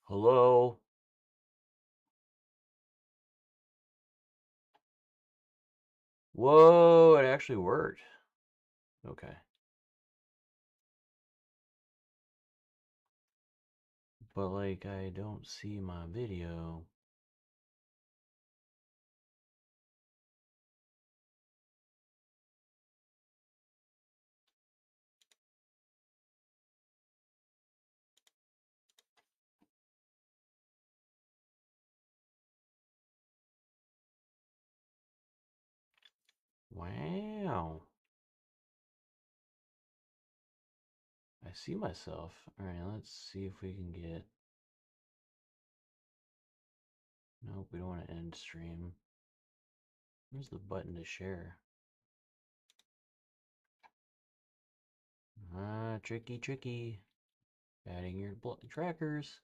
Hello? Whoa, it actually worked. Okay. But like I don't see my video. Wow. I see myself. Alright, let's see if we can get. Nope, we don't want to end stream. Where's the button to share? Tricky, tricky. Adding your trackers.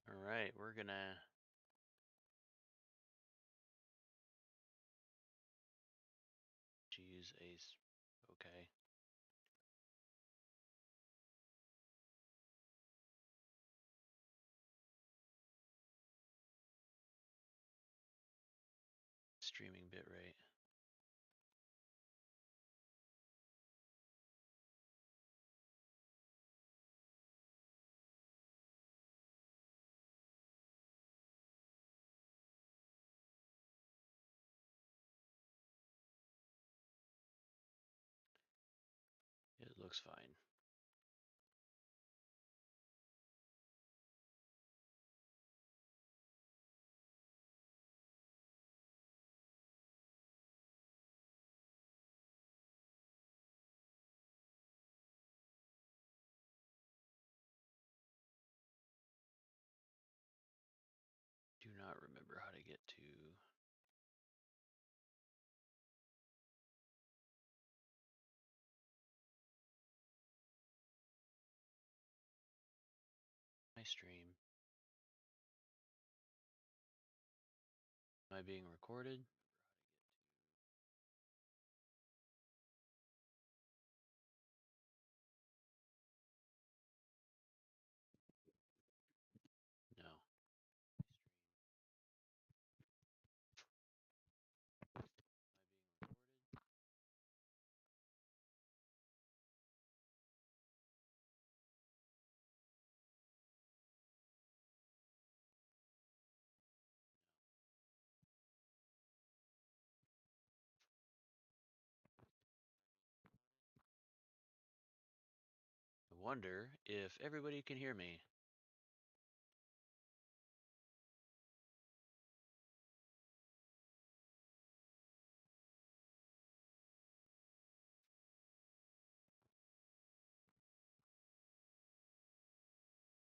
Alright, we're gonna use ace. Okay. Streaming bitrate. It looks fine. Do not remember how to get to my stream. Am I being recorded? No. I wonder if everybody can hear me.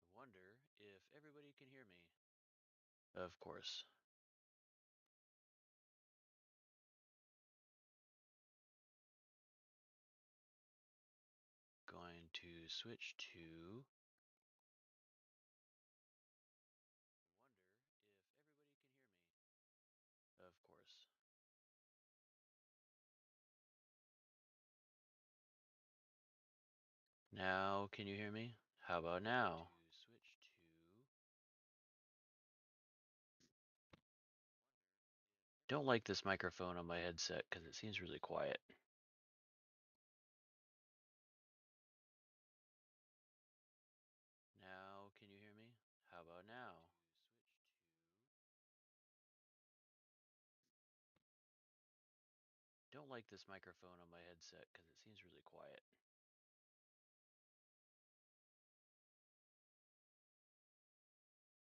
I wonder if everybody can hear me. Of course. Going to switch to. Wonder if everybody can hear me. Of course. Now, can you hear me? How about now? Don't like this microphone on my headset because it seems really quiet. Now, can you hear me? How about now? Don't like this microphone on my headset because it seems really quiet. Now, can you hear me? How about now? Don't like this microphone on my headset because it seems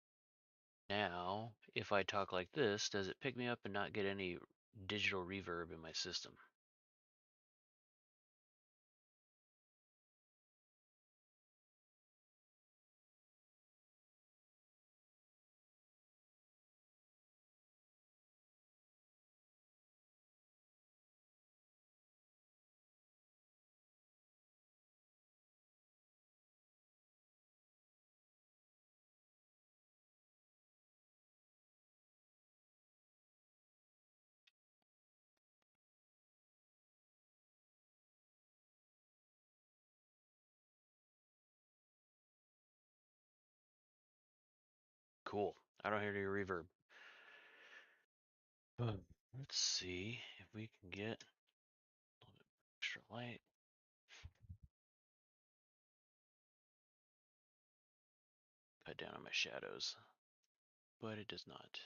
really quiet. Now, if I talk like this, does it pick me up and not get any digital reverb in my system? Cool. I don't hear any reverb. Let's see if we can get a little bit extra light. Cut down on my shadows, but it does not.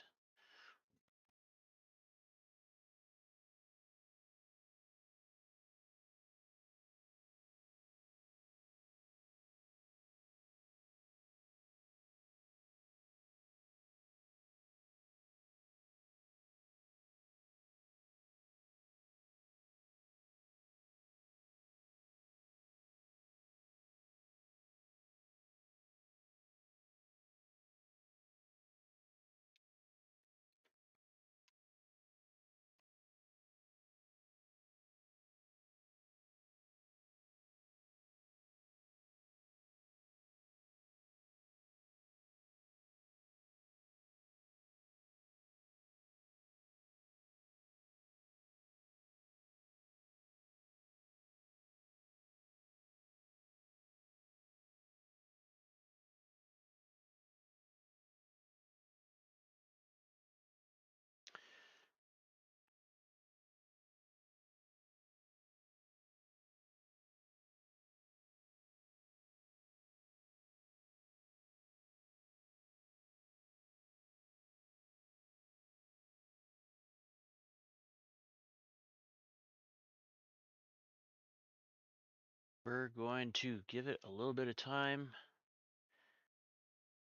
We're going to give it a little bit of time.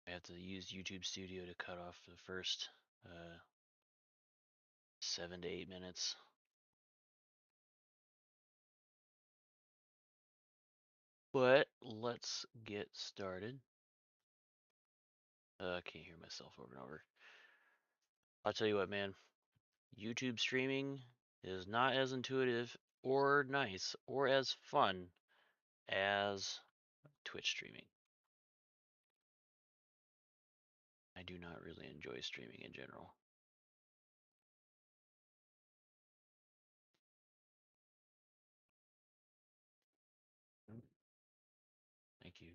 I have to use YouTube Studio to cut off the first 7 to 8 minutes. But let's get started. I can't hear myself over and over. I'll tell you what, man. YouTube streaming is not as intuitive or nice or as fun as Twitch streaming. I do not really enjoy streaming in general. Thank you.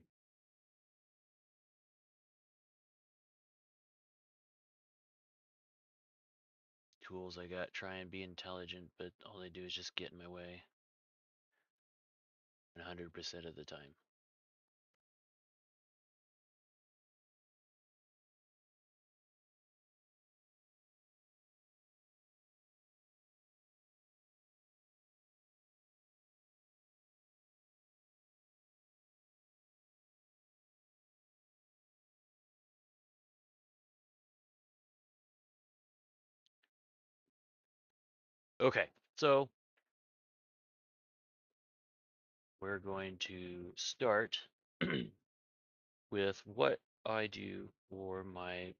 Tools I got try and be intelligent, but all they do is just get in my way 100% of the time. Okay, so we're going to start with what I do for my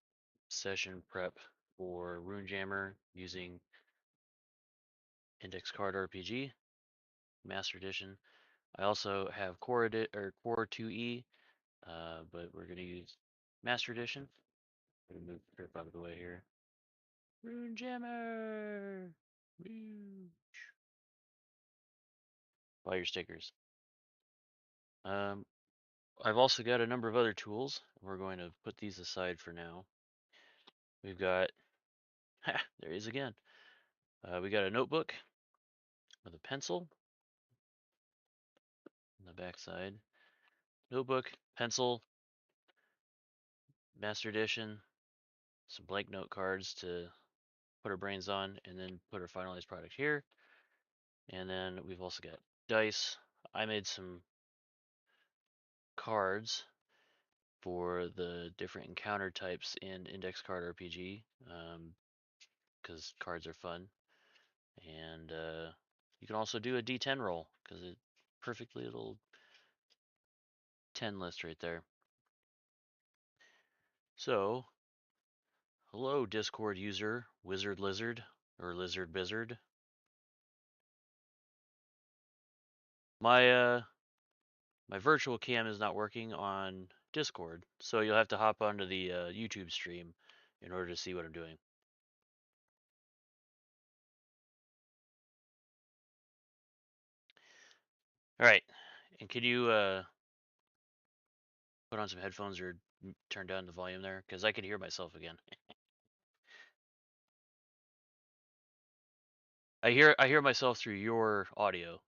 session prep for RuneJammer using Index Card RPG Master Edition. I also have Core 2E, but we're gonna use Master Edition. I'm gonna move the trip out of the way here. RuneJammer. Woo. Buy your stickers. I've also got a number of other tools. We're going to put these aside for now. We've got, there he is again. We got a notebook with a pencil on the back side. Notebook, pencil, Master Edition, some blank note cards to put our brains on, and then put our finalized product here. And then we've also got dice. I made some cards for the different encounter types in Index Card RPG, because cards are fun. And you can also do a D10 roll, because it perfectly little 10 list right there. So, hello Discord user, Wizard Lizard, or Lizard Bizzard. My virtual cam is not working on Discord, so you'll have to hop onto the YouTube stream in order to see what I'm doing. All right, and can you put on some headphones or turn down the volume there? Because I can hear myself again. I hear myself through your audio.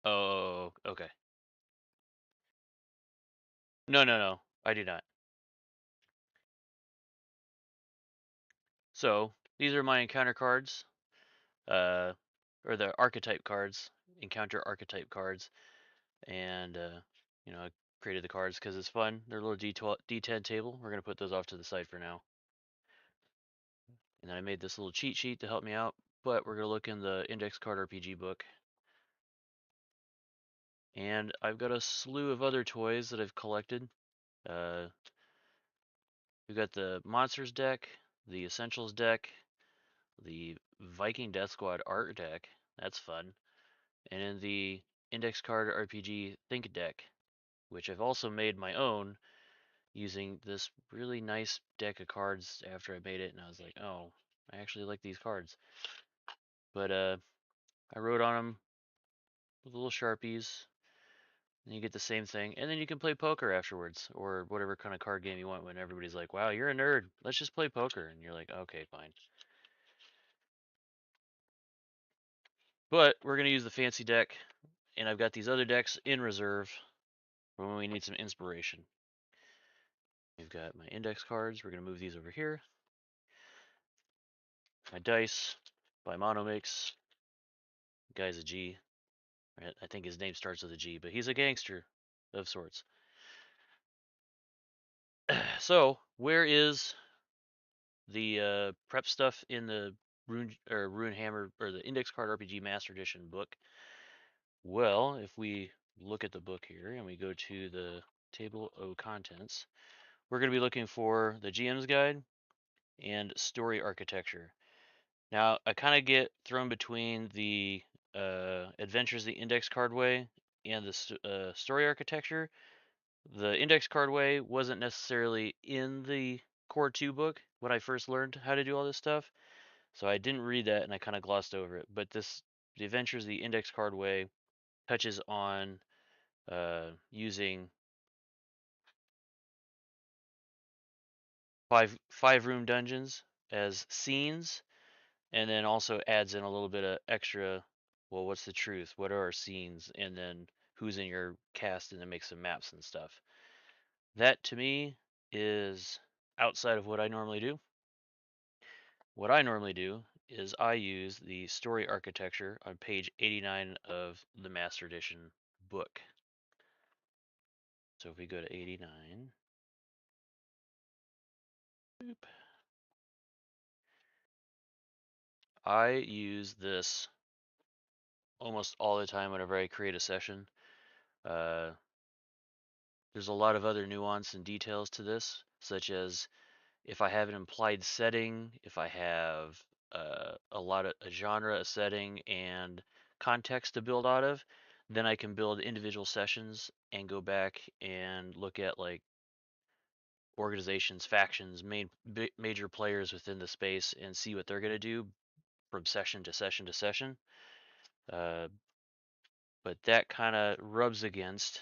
Oh, okay. No, I do not. So these are my encounter cards, or the archetype cards, encounter archetype cards, and I created the cards because it's fun. They're a little D10 table. We're gonna put those off to the side for now. And then I made this little cheat sheet to help me out, but we're gonna look in the Index Card RPG book. And I've got a slew of other toys that I've collected. Uh, we've got the Monsters deck, the Essentials deck, the Viking Death Squad art deck. That's fun. And in the Index Card RPG Think deck, which I've also made my own using this really nice deck of cards after I made it, and I was like, oh, I actually like these cards. But I wrote on them with little Sharpies, and you get the same thing, and then you can play poker afterwards, or whatever kind of card game you want when everybody's like, wow, you're a nerd, let's just play poker, and you're like, okay, fine. But we're going to use the fancy deck, and I've got these other decks in reserve for when we need some inspiration. We've got my index cards. We're going to move these over here. My dice by Monomix. Guy's a G. I think his name starts with a G, but he's a gangster of sorts. So, where is the prep stuff in the Runehammer or the Index Card RPG Master Edition book? Well, if we look at the book here and we go to the table of contents, we're going to be looking for the GM's guide and story architecture. Now, I kind of get thrown between the Adventures the Index Card Way and the story architecture. The Index Card Way wasn't necessarily in the Core 2 book when I first learned how to do all this stuff, so I didn't read that and I kind of glossed over it. But the Adventures the Index Card Way touches on using five room dungeons as scenes, and then also adds in a little bit of extra. Well, what's the truth? What are our scenes? And then who's in your cast, and then make some maps and stuff. That to me is outside of what I normally do. What I normally do is I use the story architecture on page 89 of the Master Edition book. So if we go to 89, boop, I use this almost all the time whenever I create a session. Uh, there's a lot of other nuance and details to this, such as if I have an implied setting, if I have a genre, a setting, and context to build out of, then I can build individual sessions and go back and look at like organizations, factions, major players within the space and see what they're going to do from session to session to session. But that kind of rubs against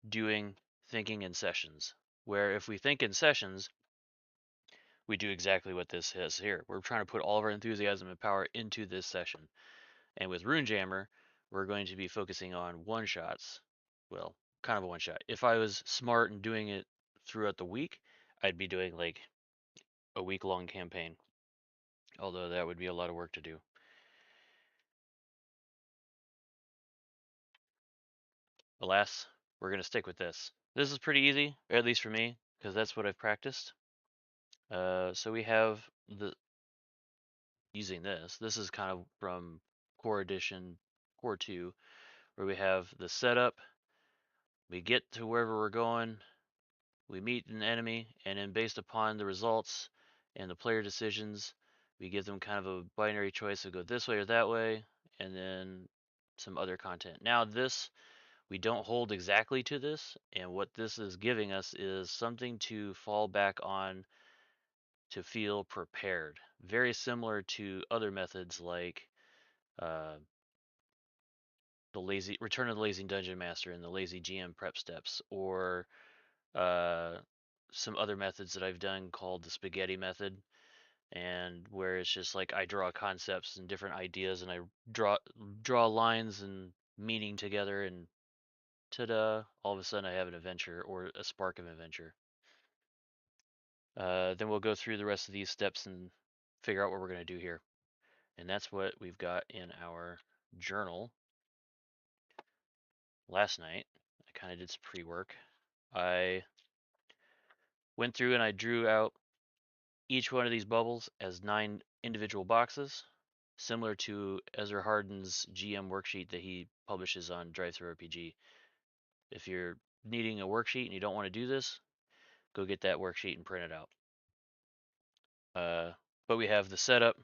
doing thinking in sessions, where if we think in sessions, we do exactly what this says here. We're trying to put all of our enthusiasm and power into this session. And with RuneJammer, we're going to be focusing on one shots. Well, kind of a one shot. If I was smart and doing it throughout the week, I'd be doing like a week long campaign. Although that would be a lot of work to do. Alas, we're going to stick with this. This is pretty easy, at least for me, because that's what I've practiced. So we have the using this. This is kind of from Core Edition, Core 2, where we have the setup. We get to wherever we're going, we meet an enemy, and then based upon the results and the player decisions, we give them kind of a binary choice of go this way or that way, and then some other content. Now this, we don't hold exactly to this, and what this is giving us is something to fall back on to feel prepared. Very similar to other methods like uh, the lazy Return of the Lazy Dungeon Master and the Lazy GM prep steps, or uh, some other methods that I've done called the spaghetti method, and where it's just like I draw concepts and different ideas, and I draw lines and meaning together, and ta-da! All of a sudden I have an adventure or a spark of adventure. Then we'll go through the rest of these steps and figure out what we're going to do here, and that's what we've got in our journal. Last night I kind of did some pre-work. I went through and I drew out each one of these bubbles as 9 individual boxes, similar to Ezra Hardin's GM worksheet that he publishes on DriveThruRPG. If you're needing a worksheet and you don't want to do this, go get that worksheet and print it out. But we have the setup,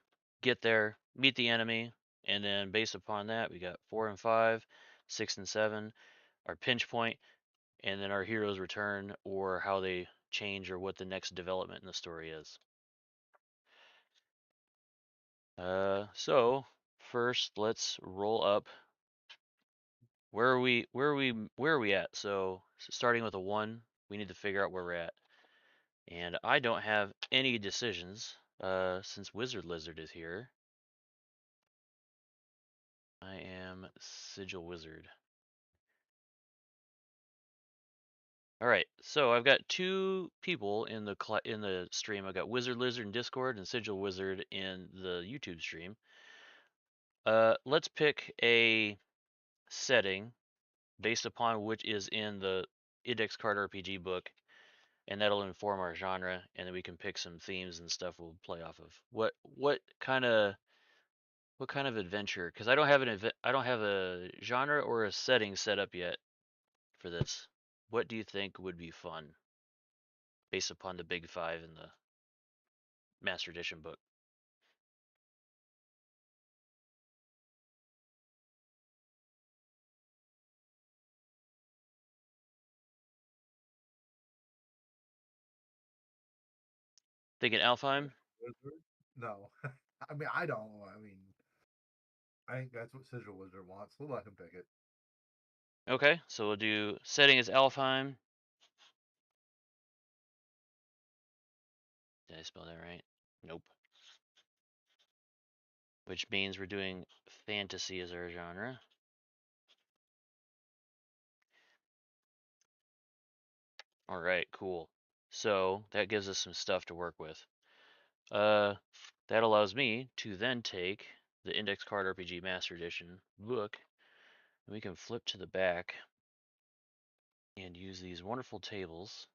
get there, meet the enemy, and then based upon that, we got 4 and 5, 6 and 7, our pinch point, and then our hero's return, or how they change, or what the next development in the story is. So first let's roll up. Where are we at? So starting with a 1, we need to figure out where we're at. And I don't have any decisions, since Wizard Lizard is here. I am Sigil Wizard. All right, so I've got 2 people in the stream. I've got Wizard Lizard in Discord and Sigil Wizard in the YouTube stream. Let's pick a setting based upon which is in the Index Card RPG book, and that'll inform our genre, and then we can pick some themes and stuff we'll play off of. What kind of adventure? Because I don't have I don't have a genre or a setting set up yet for this. What do you think would be fun based upon the big 5 in the Master Edition book? Thinking Alfheim? Wizard? No. I mean, I don't. I mean, I think that's what Sigil Wizard wants. We'll let him pick it. Okay, so we'll do setting as Alfheim. Did I spell that right? Nope. Which means we're doing fantasy as our genre. All right, cool. So that gives us some stuff to work with. That allows me to then take the Index Card RPG Master Edition book, and we can flip to the back and use these wonderful tables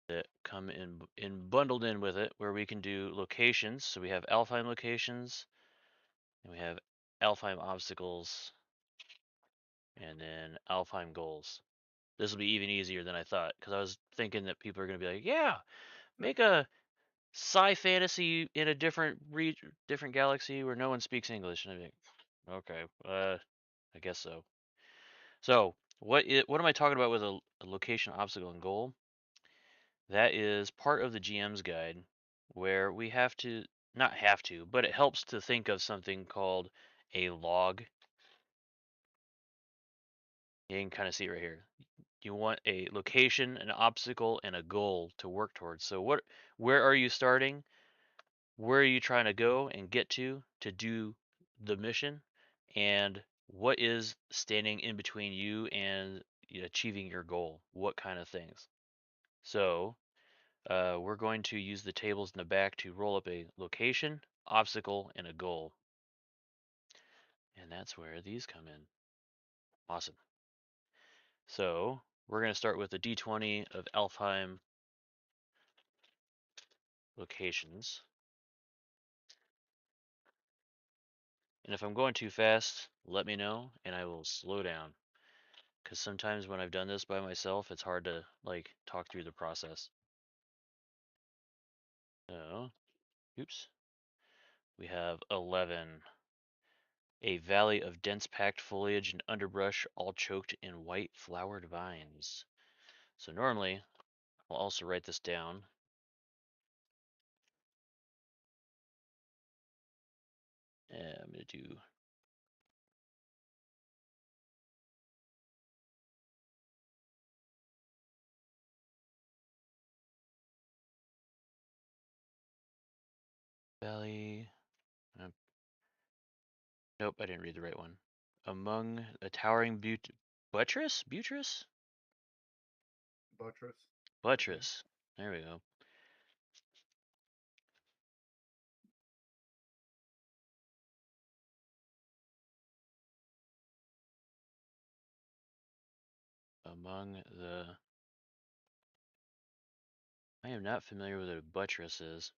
that come in bundled in with it, where we can do locations. So we have Alfheim locations, and we have Alfheim obstacles, and then Alfheim goals. This will be even easier than I thought, because I was thinking that people are going to be like, yeah, make a sci fantasy in a different galaxy where no one speaks English. And I'm like, okay, I guess so. So what am I talking about with a location, obstacle, and goal? That is part of the GM's guide, where we have to, not have to, but it helps to think of something called a log. You can kind of see it right here. You want a location, an obstacle, and a goal to work towards. So where are you starting? Where are you trying to go and get to do the mission? And what is standing in between you and achieving your goal? What kind of things? So we're going to use the tables in the back to roll up a location, obstacle, and a goal. And that's where these come in. Awesome. So we're going to start with the D20 of Alfheim locations. And if I'm going too fast, let me know and I will slow down. Because sometimes when I've done this by myself, it's hard to like talk through the process. So, oops. We have 11. A valley of dense packed foliage and underbrush, all choked in white flowered vines. So normally, I'll also write this down. And I'm going to do valley. Nope, I didn't read the right one. Among a towering buttress? Buttress? Buttress. I think. Buttress. There we go. Among the. I am not familiar with what a buttress is.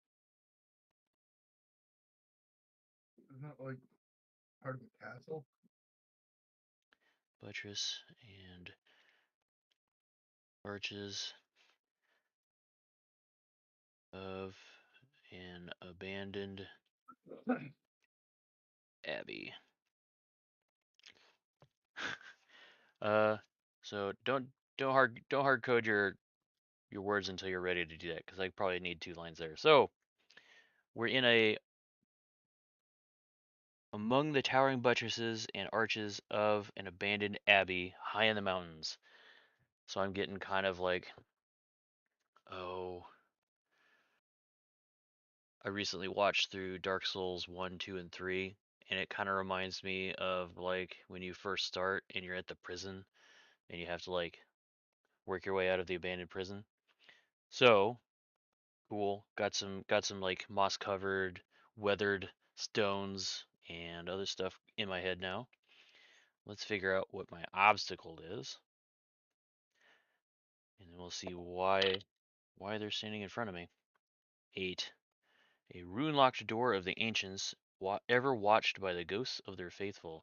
Isn't that like part of the castle? Buttress and arches of an abandoned abbey. uh, so don't hard code your words until you're ready to do that, because I probably need 2 lines there. So we're in a among the towering buttresses and arches of an abandoned abbey high in the mountains. So I'm getting kind of like, oh, I recently watched through Dark Souls 1, 2, and 3, and it kind of reminds me of like when you first start and you're at the prison and you have to like work your way out of the abandoned prison. So, cool. Got some like moss covered, weathered stones and other stuff in my head now. Let's figure out what my obstacle is, and then we'll see why they're standing in front of me. 8. A rune-locked door of the ancients, ever watched by the ghosts of their faithful.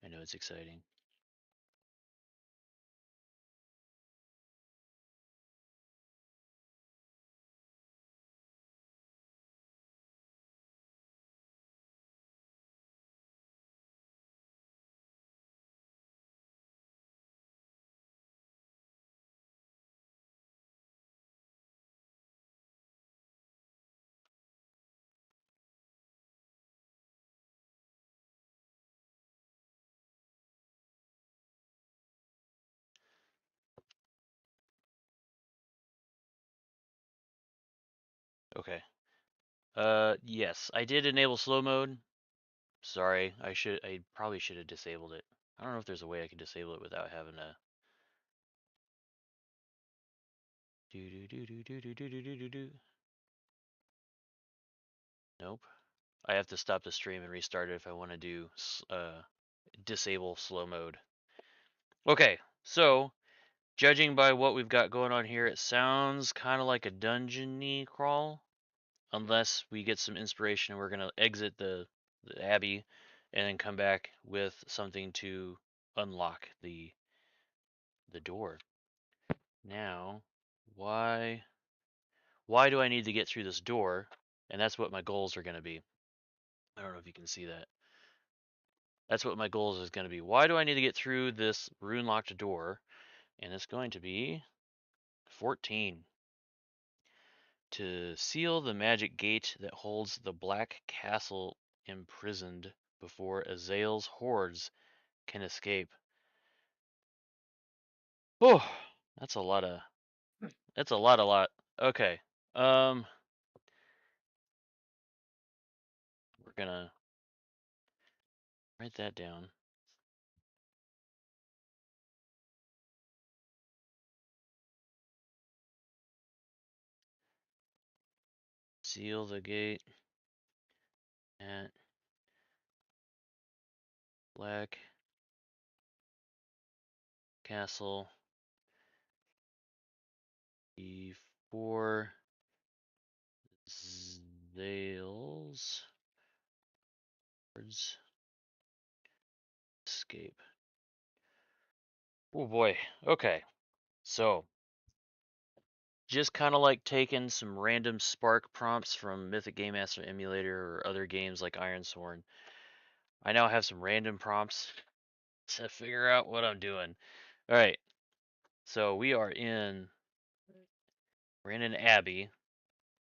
I know it's exciting. Okay. Yes, I did enable slow mode. Sorry, I probably should have disabled it. I don't know if there's a way I can disable it without having to do do do do do do do do do do do. Nope. I have to stop the stream and restart it if I want to do disable slow mode. Okay, so Judging by what we've got going on here, it sounds kind of like a dungeon-y crawl. Unless we get some inspiration and we're going to exit the Abbey and then come back with something to unlock the door. Now, why do I need to get through this door? And that's what my goals are going to be. I don't know if you can see that. That's what my goals is going to be. Why do I need to get through this rune locked door? And it's going to be 14. To seal the magic gate that holds the black castle imprisoned before Azael's hordes can escape. Oh, that's a lot of lot. Okay. Um we're gonna write that down. Seal the gate at Black Castle before Zale's hordes escape. Oh boy. Okay. So just kind of like taking some random spark prompts from Mythic Game Master Emulator or other games like Iron Sword. I now have some random prompts to figure out what I'm doing. All right, so we're in an abbey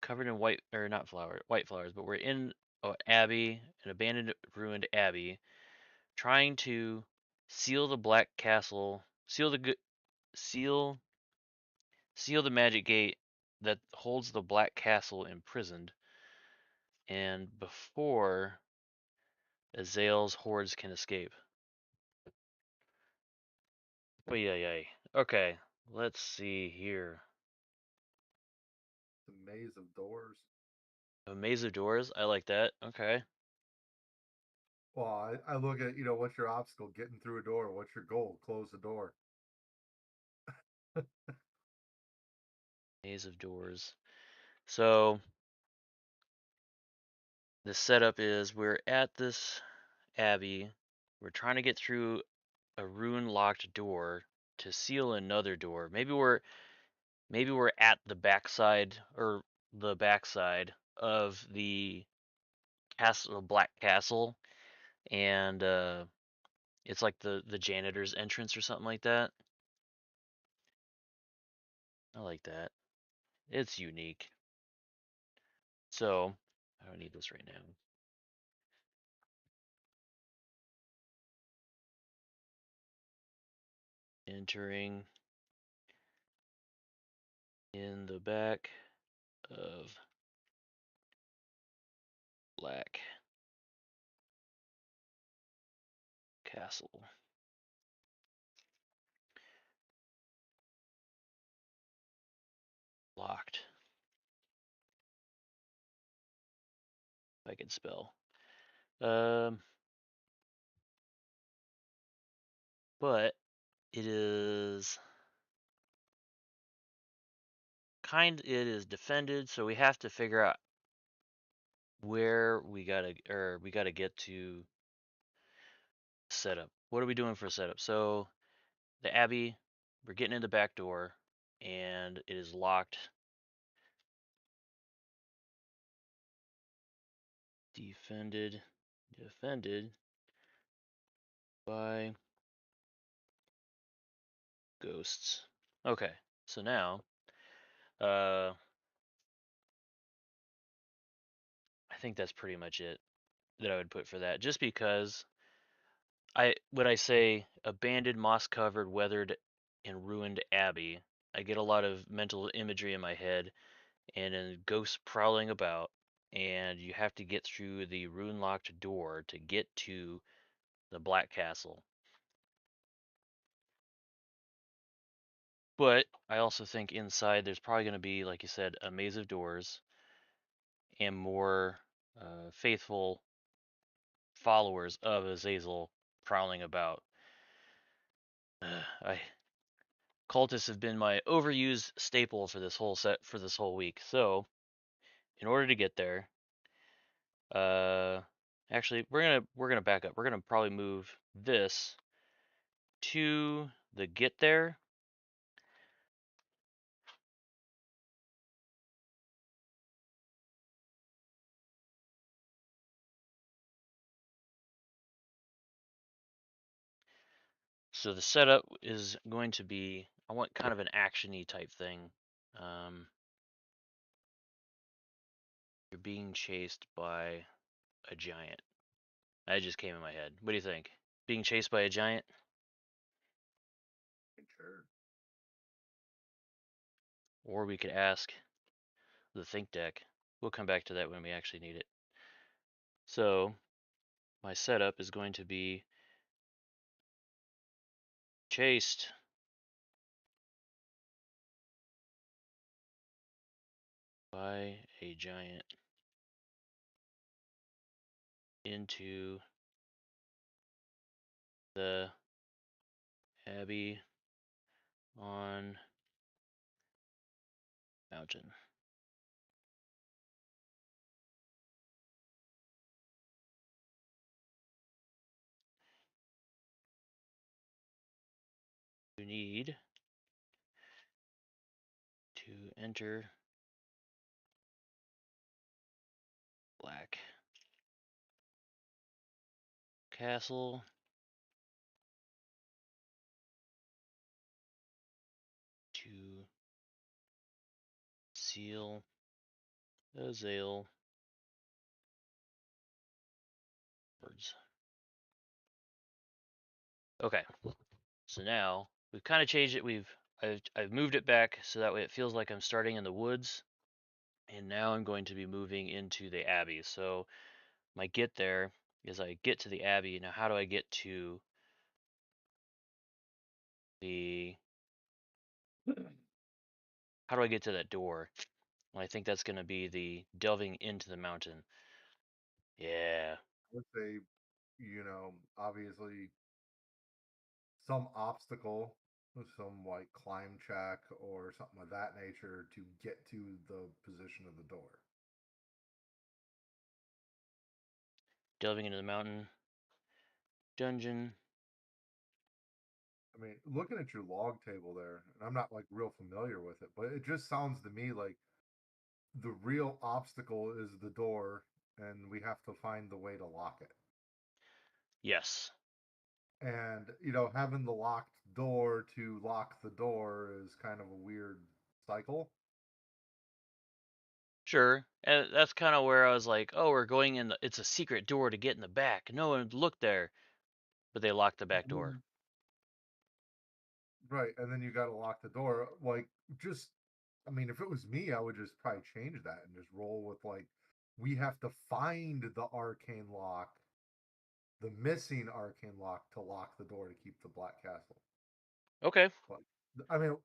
covered in white or not white flowers, but we're in an abbey, an abandoned, ruined abbey, trying to seal the black castle, seal seal the magic gate that holds the black castle imprisoned, and before Azael's hordes can escape. Oh yeah. Okay, let's see here. The maze of doors. A maze of doors. I like that. Okay. Well, I look at, what's your obstacle? Getting through a door. What's your goal? Close the door. Maze of doors. So the setup is we're at this abbey. We're trying to get through a rune locked door to seal another door. Maybe we're at the backside or the backside of the castle, Black Castle, and it's like the janitor's entrance or something like that. I like that. It's unique. So I don't need this right now. Entering in the back of Black Castle. Locked. If I can spell. Um, but it is it is defended, so we have to figure out where we gotta get to setup. What are we doing for setup? So the Abbey, we're getting in the back door, and it is locked. Defended by ghosts. Okay, so now, I think that's pretty much it that I would put for that. Just because when I say abandoned, moss-covered, weathered, and ruined abbey, I get a lot of mental imagery in my head, and then ghosts prowling about, and you have to get through the rune-locked door to get to the Black Castle. But I also think inside there's probably going to be, like you said, a maze of doors and more faithful followers of Azazel prowling about. I cultists have been my overused staple for this whole week. So, in order to get there, actually, we're gonna back up. We're gonna probably move this to the get there. So the setup is going to be, I want kind of an action-y type thing. You're being chased by a giant. That just came in my head. What do you think? Being chased by a giant? Sure. Or we could ask the think deck. We'll come back to that when we actually need it. So my setup is going to be chased by a giant into the abbey on mountain. You need to enter black castle to seal Azale words. Okay, so now we've kind of changed it. I've moved it back so that way it feels like I'm starting in the woods, and now I'm going to be moving into the abbey. So my get there is I get to the abbey. Now how do I get to the how do I get to that door? Well, I think that's going to be the delving into the mountain. Yeah. I would say, obviously some obstacle, some like climb check or something of that nature to get to the position of the door. Delving into the mountain dungeon. I mean, looking at your log table there, and I'm not like real familiar with it, but it just sounds to me like the real obstacle is the door, and we have to find the way to lock it. Yes. And, having the locked door to lock the door is kind of a weird cycle. Sure. And that's kind of where I was like, oh, we're going in it's a secret door to get in the back. No one look there. But they locked the back door. Right, and then you got to lock the door. Like, just, I mean, if it was me, I would just probably change that and just roll with like, we have to find the arcane lock, the missing arcane lock to lock the door to keep the Black Castle. Okay. But I mean,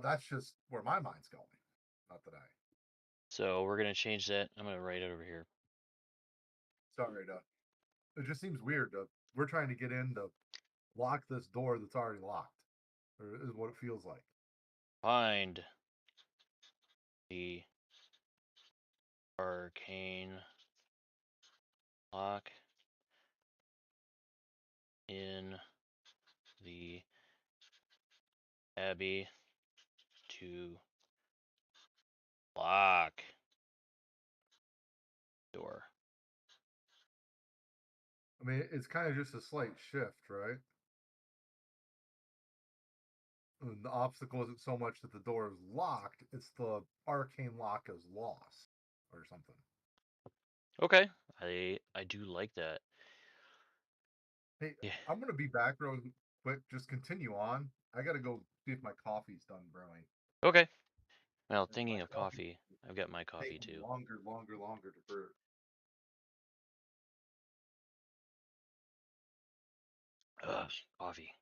that's just where my mind's going. Not that I, So we're gonna change that. I'm gonna write it over here. sorry, it just seems weird. We're trying to get in to lock this door that's already locked, or is what it feels like. Find the arcane lock in the abbey to lock door. I mean, it's kind of just a slight shift, right? The obstacle isn't so much that the door is locked, it's the arcane lock is lost or something. Okay. I do like that. Hey, Yeah. I'm gonna be back real quick. Just continue on. I gotta go see if my coffee's done brewing. Okay. Well, And my thinking of coffee's coffee, I've got my coffee taking too. longer to brew. Ugh, coffee.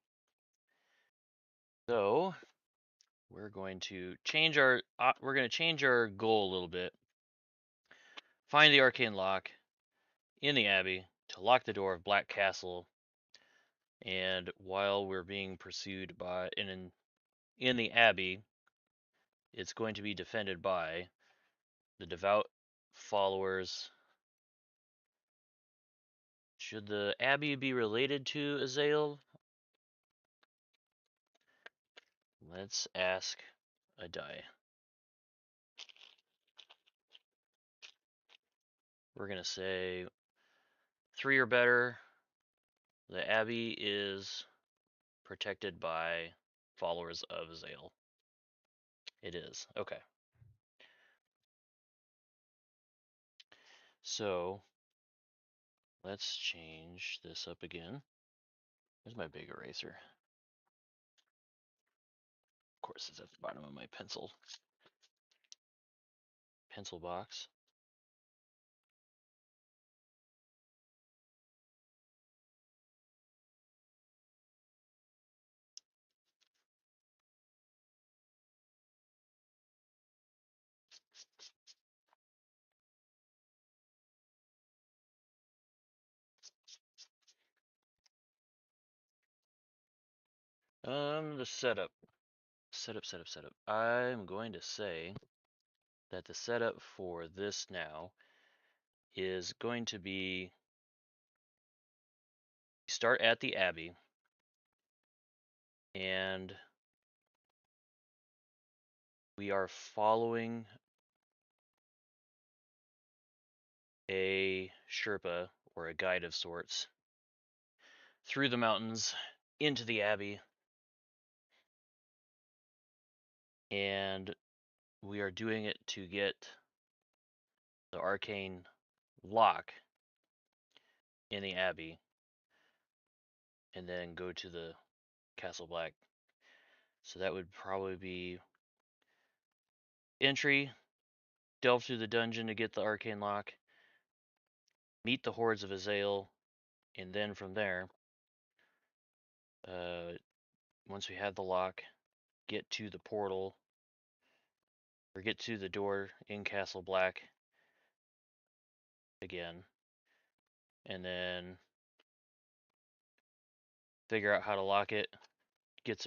So we're going to change our goal a little bit. Find the arcane lock in the abbey to lock the door of Black Castle. And while we're being pursued by in the Abbey, it's going to be defended by the devout followers. Should the Abbey be related to Azael? Let's ask a die. We're going to say 3 or better. The Abbey is protected by followers of Azael. It is. Okay. So let's change this up again. There's my big eraser. Of course, it's at the bottom of my pencil box. The setup. Setup. I'm going to say that the setup for this now is going to be start at the Abbey and we are following a Sherpa or a guide of sorts through the mountains into the Abbey, and we are doing it to get the arcane lock in the Abbey and then go to the Castle Black. So that would probably be entry, delve through the dungeon to get the arcane lock, meet the hordes of Azael, and then from there, once we have the lock, get to the portal or get to the door in Castle Black again, and then figure out how to lock it, get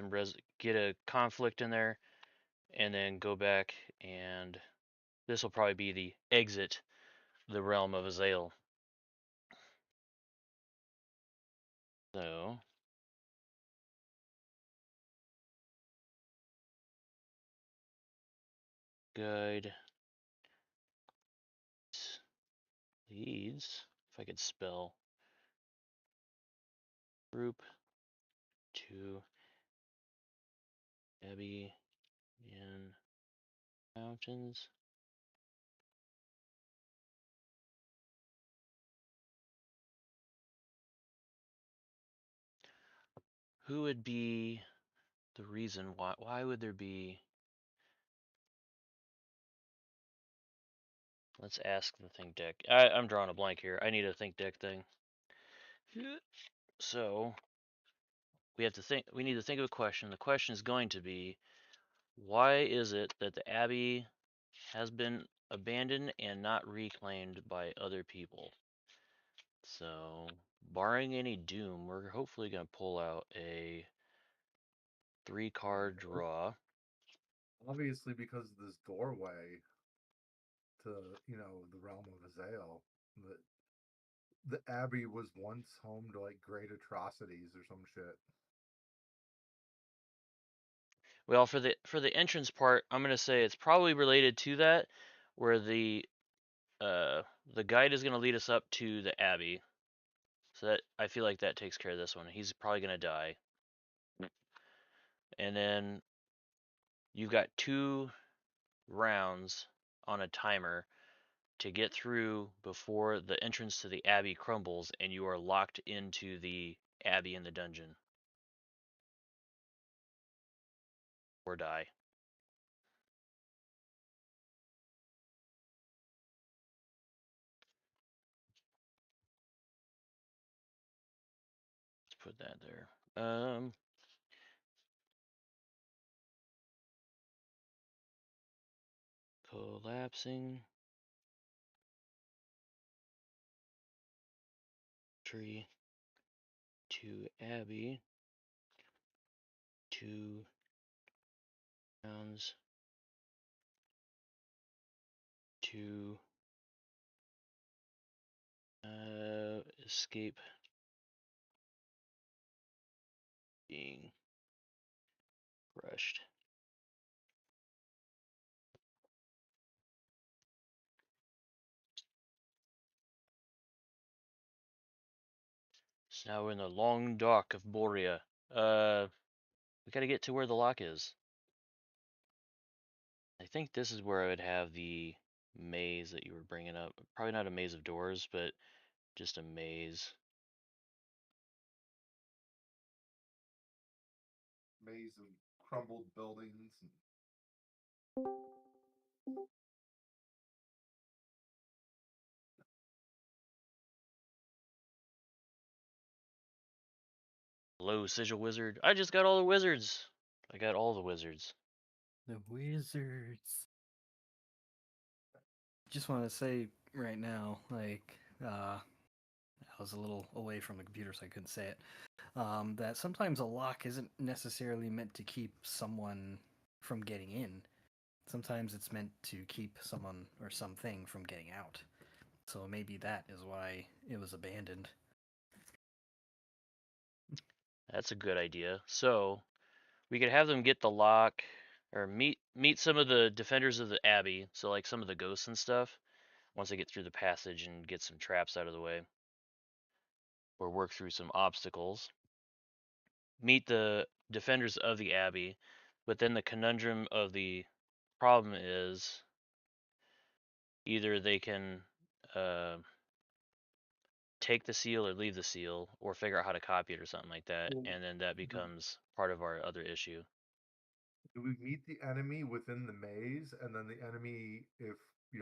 get a conflict in there, and then go back, and this will probably be the exit the realm of Azael. So guide leads, if I could spell, group to Abbey in mountains. Who would be the reason why would there be? Let's ask the think deck. I'm drawing a blank here. I need a think deck thing. So we need to think of a question. The question is going to be, why is it that the Abbey has been abandoned and not reclaimed by other people? So barring any doom, we're hopefully going to pull out a 3-card draw. Obviously, because of this doorway to, the realm of Azael, the Abbey was once home to like great atrocities or some shit. Well, for the entrance part, I'm gonna say it's probably related to that, where the guide is gonna lead us up to the Abbey. So that I feel like that takes care of this one. He's probably gonna die, and then you've got 2 rounds on a timer to get through before the entrance to the Abbey crumbles and you are locked into the Abbey in the dungeon or die. Let's put that there. Collapsing tree to Abbey to Rounds to escape being crushed. So now we're in the long dock of Borea. We gotta get to where the lock is. I think this is where I would have the maze that you were bringing up. Probably not a maze of doors, but just a maze. Maze of crumbled buildings. Hello, Sigil Wizard. I just got all the wizards. I got all the wizards. The wizards. Just want to say right now, like, I was a little away from the computer, so I couldn't say it. That sometimes a lock isn't necessarily meant to keep someone from getting in. Sometimes it's meant to keep someone or something from getting out. So maybe that is why it was abandoned. That's a good idea. So we could have them get the lock, or meet some of the defenders of the abbey. So like some of the ghosts and stuff. Once they get through the passage and get some traps out of the way, or work through some obstacles. Meet the defenders of the abbey, but then the conundrum of the problem is either they can take the seal or leave the seal, or figure out how to copy it or something like that, Well, and then that becomes part of our other issue. do we meet the enemy within the maze, and then the enemy, if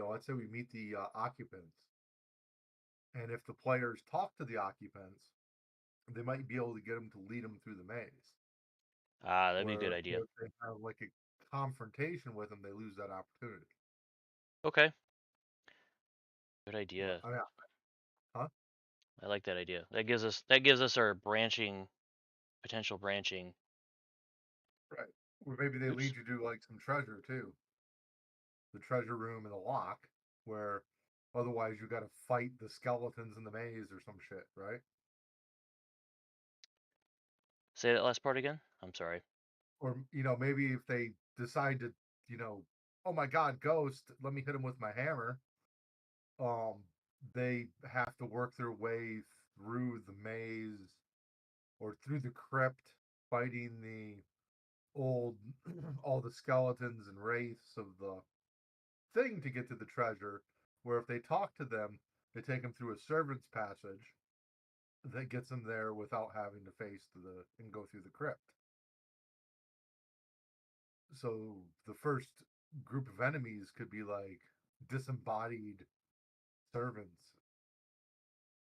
let's say we meet the occupants, and if the players talk to the occupants, they might be able to get them to lead them through the maze. Ah, that'd be a good Where idea. if they have like a confrontation with them, they lose that opportunity. Okay, good But idea. I mean, huh? I like that idea. That gives us our branching potential branching. Right. Or maybe they Oops. lead you to like some treasure too, the treasure room and the lock, where otherwise you got to fight the skeletons in the maze or some shit, right? Say that last part again. I'm sorry. Or maybe if they decide to, you know, oh my god, ghost, let me hit him with my hammer. Um, they have to work their way through the maze or through the crypt, fighting the old all the skeletons and wraiths of the thing to get to the treasure. Where if they talk to them, they take them through a servant's passage that gets them there without having to face the and go through the crypt. So the first group of enemies could be like disembodied servants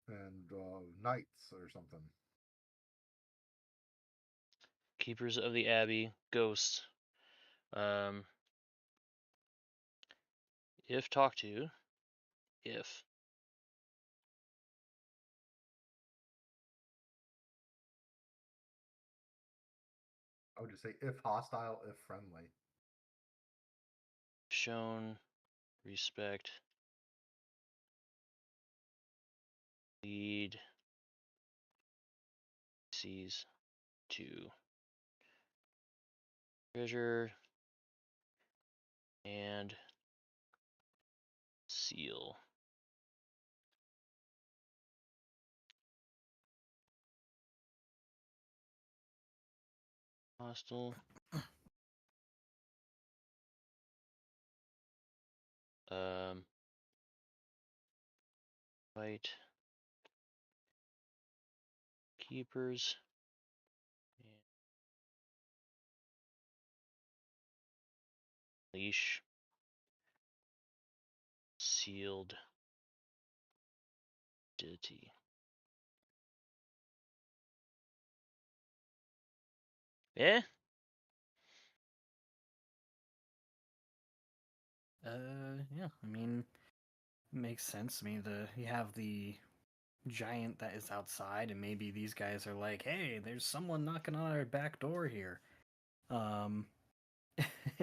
and knights or something. Keepers of the abbey, ghosts. Um, if talked to, if I would just say if hostile, if friendly. shown respect, lead sees to treasure and seal. Hostile. Um, fight keepers and leash sealed deity. Yeah, Yeah, I mean, makes sense. I mean, you have the giant that is outside, and maybe these guys are like, "Hey, there's someone knocking on our back door here." Um,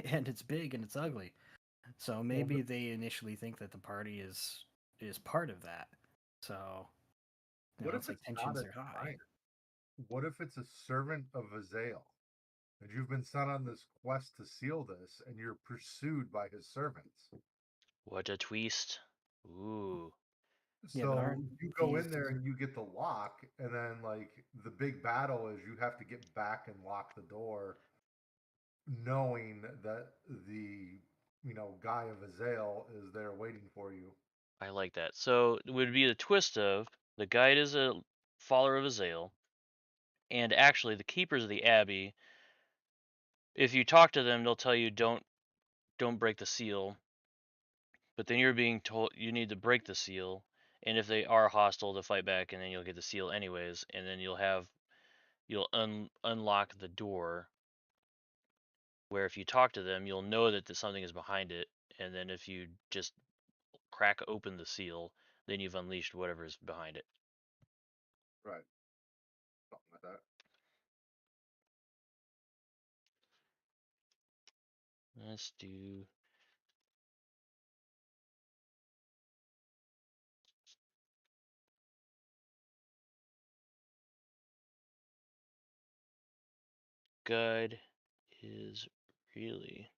and it's big and it's ugly. So maybe they initially think that the party is part of that. So what if it's like it's not tensions a are high. giant? What if it's a servant of Azael? And you've been sent on this quest to seal this, and you're pursued by his servants. What a twist. Ooh. Yeah, but So aren't you go these in there and you get the lock, and then like the big battle is you have to get back and lock the door, knowing that the guy of Azael is there waiting for you. I like that. So it would be the twist of the guide is a follower of Azael, and actually the keepers of the abbey, if you talk to them, they'll tell you don't break the seal. But then you're being told you need to break the seal, and if they are hostile, to fight back, and then you'll get the seal anyways, and then you'll unlock the door. Where if you talk to them, you'll know that something is behind it, and then if you just crack open the seal, then you've unleashed whatever's behind it. Right. Something like that. Let's do guide is really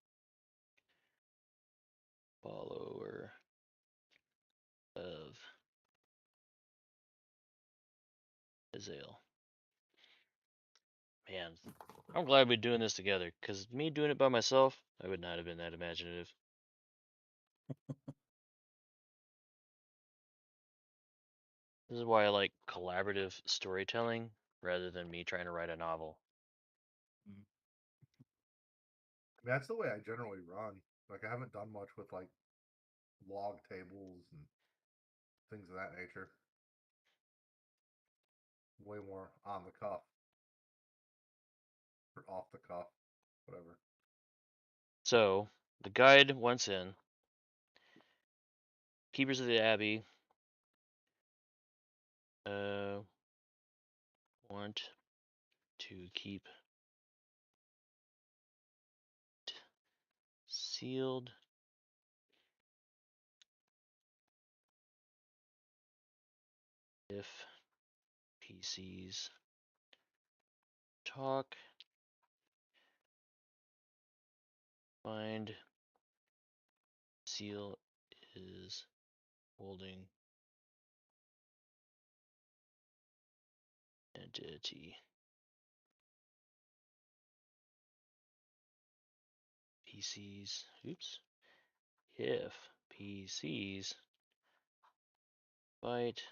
follower of Azael. Man, I'm glad we're doing this together, because me doing it by myself, I would not have been that imaginative. This is why I like collaborative storytelling rather than me trying to write a novel. I mean, that's the way I generally run. Like I haven't done much with like log tables and things of that nature. Way more on the cuff or off the cuff, whatever. So, the guide once in, Keepers of the Abbey want to keep it sealed if PCs talk, find seal is holding entity. PCs, oops, if PCs fight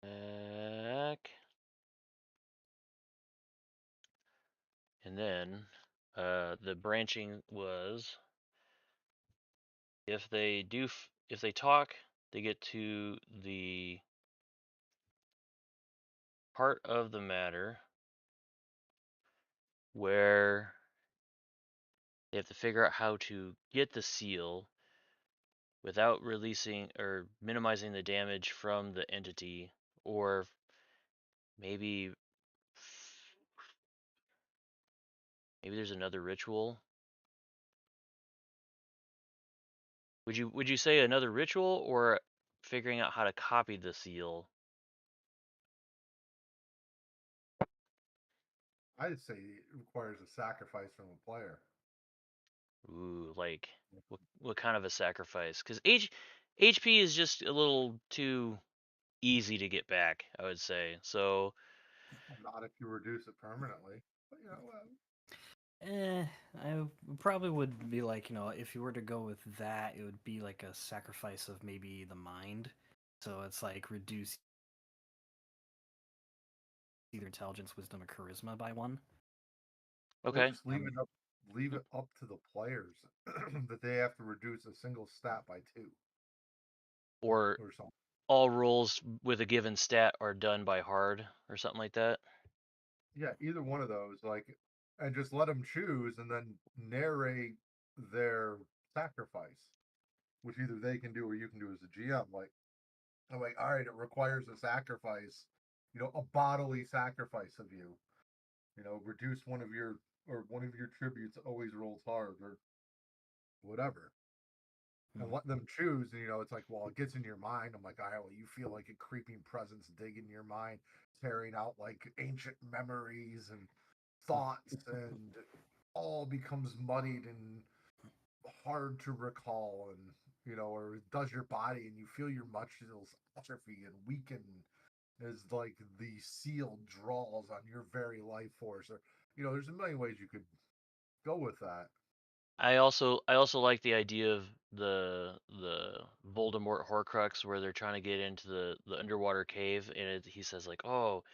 back, and then the branching was if they if they talk, they get to the part of the matter where they have to figure out how to get the seal without releasing or minimizing the damage from the entity, or maybe there's another ritual. Would you say another ritual, or figuring out how to copy the seal? I'd say it requires a sacrifice from a player. Ooh, like what kind of a sacrifice? Because HP is just a little too easy to get back, I would say. So Not if you reduce it permanently. But I probably would be like, if you were to go with that, it would be like a sacrifice of maybe the mind. So it's like reduce either intelligence, wisdom, or charisma by one. or okay, just leave it up to the players that they have to reduce a single stat by 2 or or something. all rolls with a given stat are done by hard or something like that. Yeah, either one of those, like, and just let them choose and then narrate their sacrifice, which either they can do or you can do as a GM. Like, I'm like, all right, it requires a sacrifice a bodily sacrifice of you. Reduce one of your tributes always rolls hard or whatever. And Hmm. let them choose. And it's like, well, it gets in your mind. I'm like, well, you feel like a creeping presence digging your mind, tearing out like ancient memories and thoughts, and all becomes muddied and hard to recall, and or it does your body, and you feel your muscles atrophy and weaken as like the seal draws on your very life force. Or there's a million ways you could go with that. I also like the idea of the Voldemort Horcrux where they're trying to get into the underwater cave, and he says like, "Oh,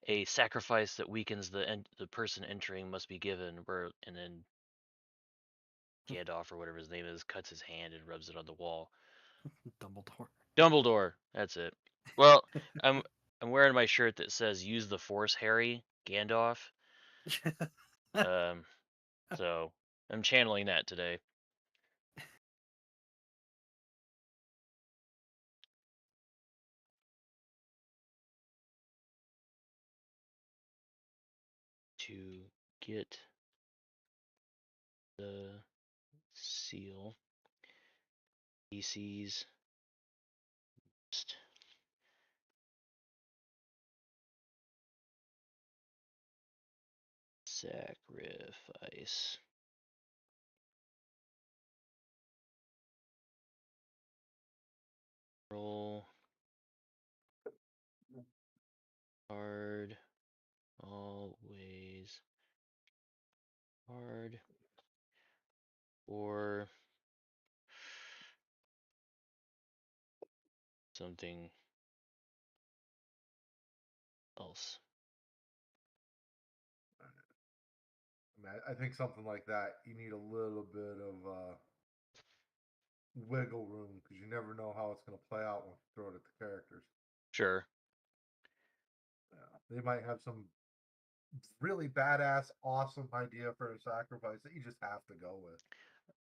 a sacrifice that weakens the person entering must be given." And then Gandalf or whatever his name is cuts his hand and rubs it on the wall. Dumbledore. Dumbledore, that's it. Well, I'm I'm wearing my shirt that says "Use the Force, Harry." Gandalf. Um, so I'm channeling that today. To get the seal, species sacrifice. Roll hard, always hard, or something else. I mean, I think something like that, you need a little bit of wiggle room because you never know how it's going to play out when you throw it at the characters. Sure. They might have some really badass, awesome idea for a sacrifice that you just have to go with.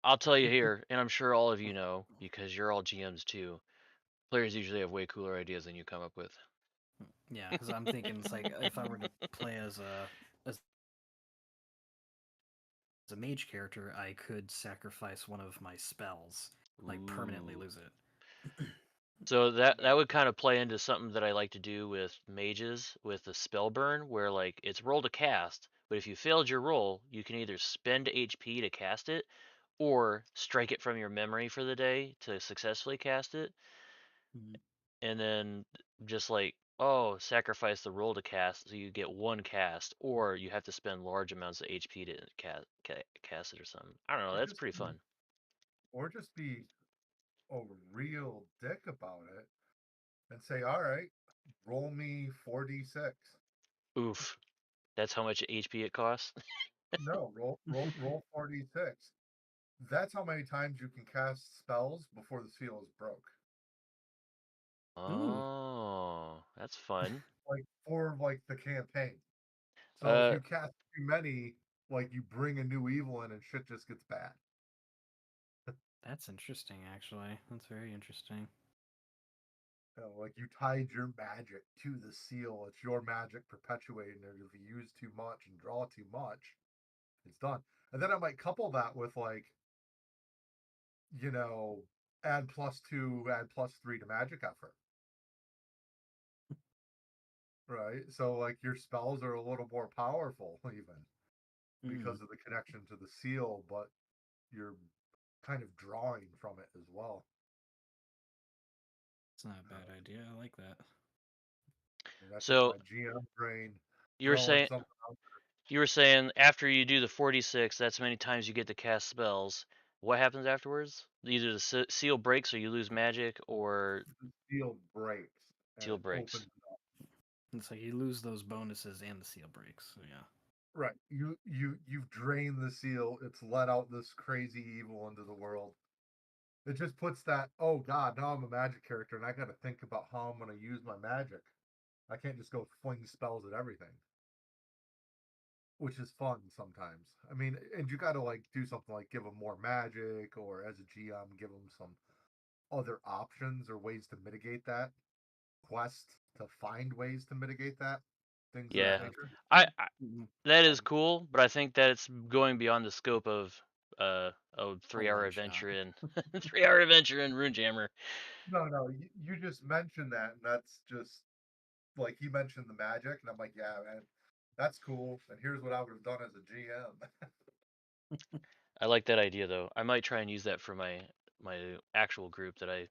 I'll tell you here, and I'm sure all of you know because you're all GMs too. Players usually have way cooler ideas than you come up with. Yeah, because I'm thinking it's like if I were to play as a mage character, I could sacrifice one of my spells, like permanently Ooh. lose it. So that would kind of play into something that I like to do with mages with the spell burn, where like it's roll to cast, but if you failed your roll, you can either spend HP to cast it, or strike it from your memory for the day to successfully cast it, Mhm. and then just like, oh, sacrifice the roll to cast so you get one cast, or you have to spend large amounts of HP to cast it or something. I don't know. Or That's just pretty fun. be a real dick about it and say, all right, roll me 4d6. Oof. That's how much HP it costs. No, roll 4d6. That's how many times you can cast spells before the seal is broke. Ooh, Oh, that's fun. Like for like the campaign. So if Uh, you cast too many, like you bring a new evil in and shit just gets bad. that's interesting. Actually, that's very interesting. Like you tied your magic to the seal. It's your magic perpetuating it. If you use too much and draw too much, it's done. And then I might couple that with like, you know, add +2, add +3 to magic effort. Right. So like your spells are a little more powerful even Mm, because of the connection to the seal, but you're kind of drawing from it as well. it's not a bad idea. I like that. And that's just so my GM brain you were throwing saying something out. you were saying after you do the 46, that's many times you get to cast spells. What happens afterwards? Either the seal breaks or you lose magic, or The seal breaks and seal it breaks. opens up. It's like you lose those bonuses and the seal breaks. So yeah. Right. You've drained the seal. It's let out this crazy evil into the world. It just puts that, oh God, now I'm a magic character and I gotta think about how I'm gonna use my magic. I can't just go fling spells at everything. Which is fun sometimes. I mean, and you got to like do something like give them more magic, or as a GM, give them some other options or ways to mitigate that. quest to find ways to mitigate that. Things of Yeah. that nature. I Mhm. that is cool, but I think that it's going beyond the scope of a A 3-hour one adventure shot. in 3-hour adventure in RuneJammer. No, you just mentioned that, and that's just like he mentioned the magic, and I'm like, yeah, man, that's cool. And here's what I would have done as a GM. I like that idea though. I might try and use that for my actual group that I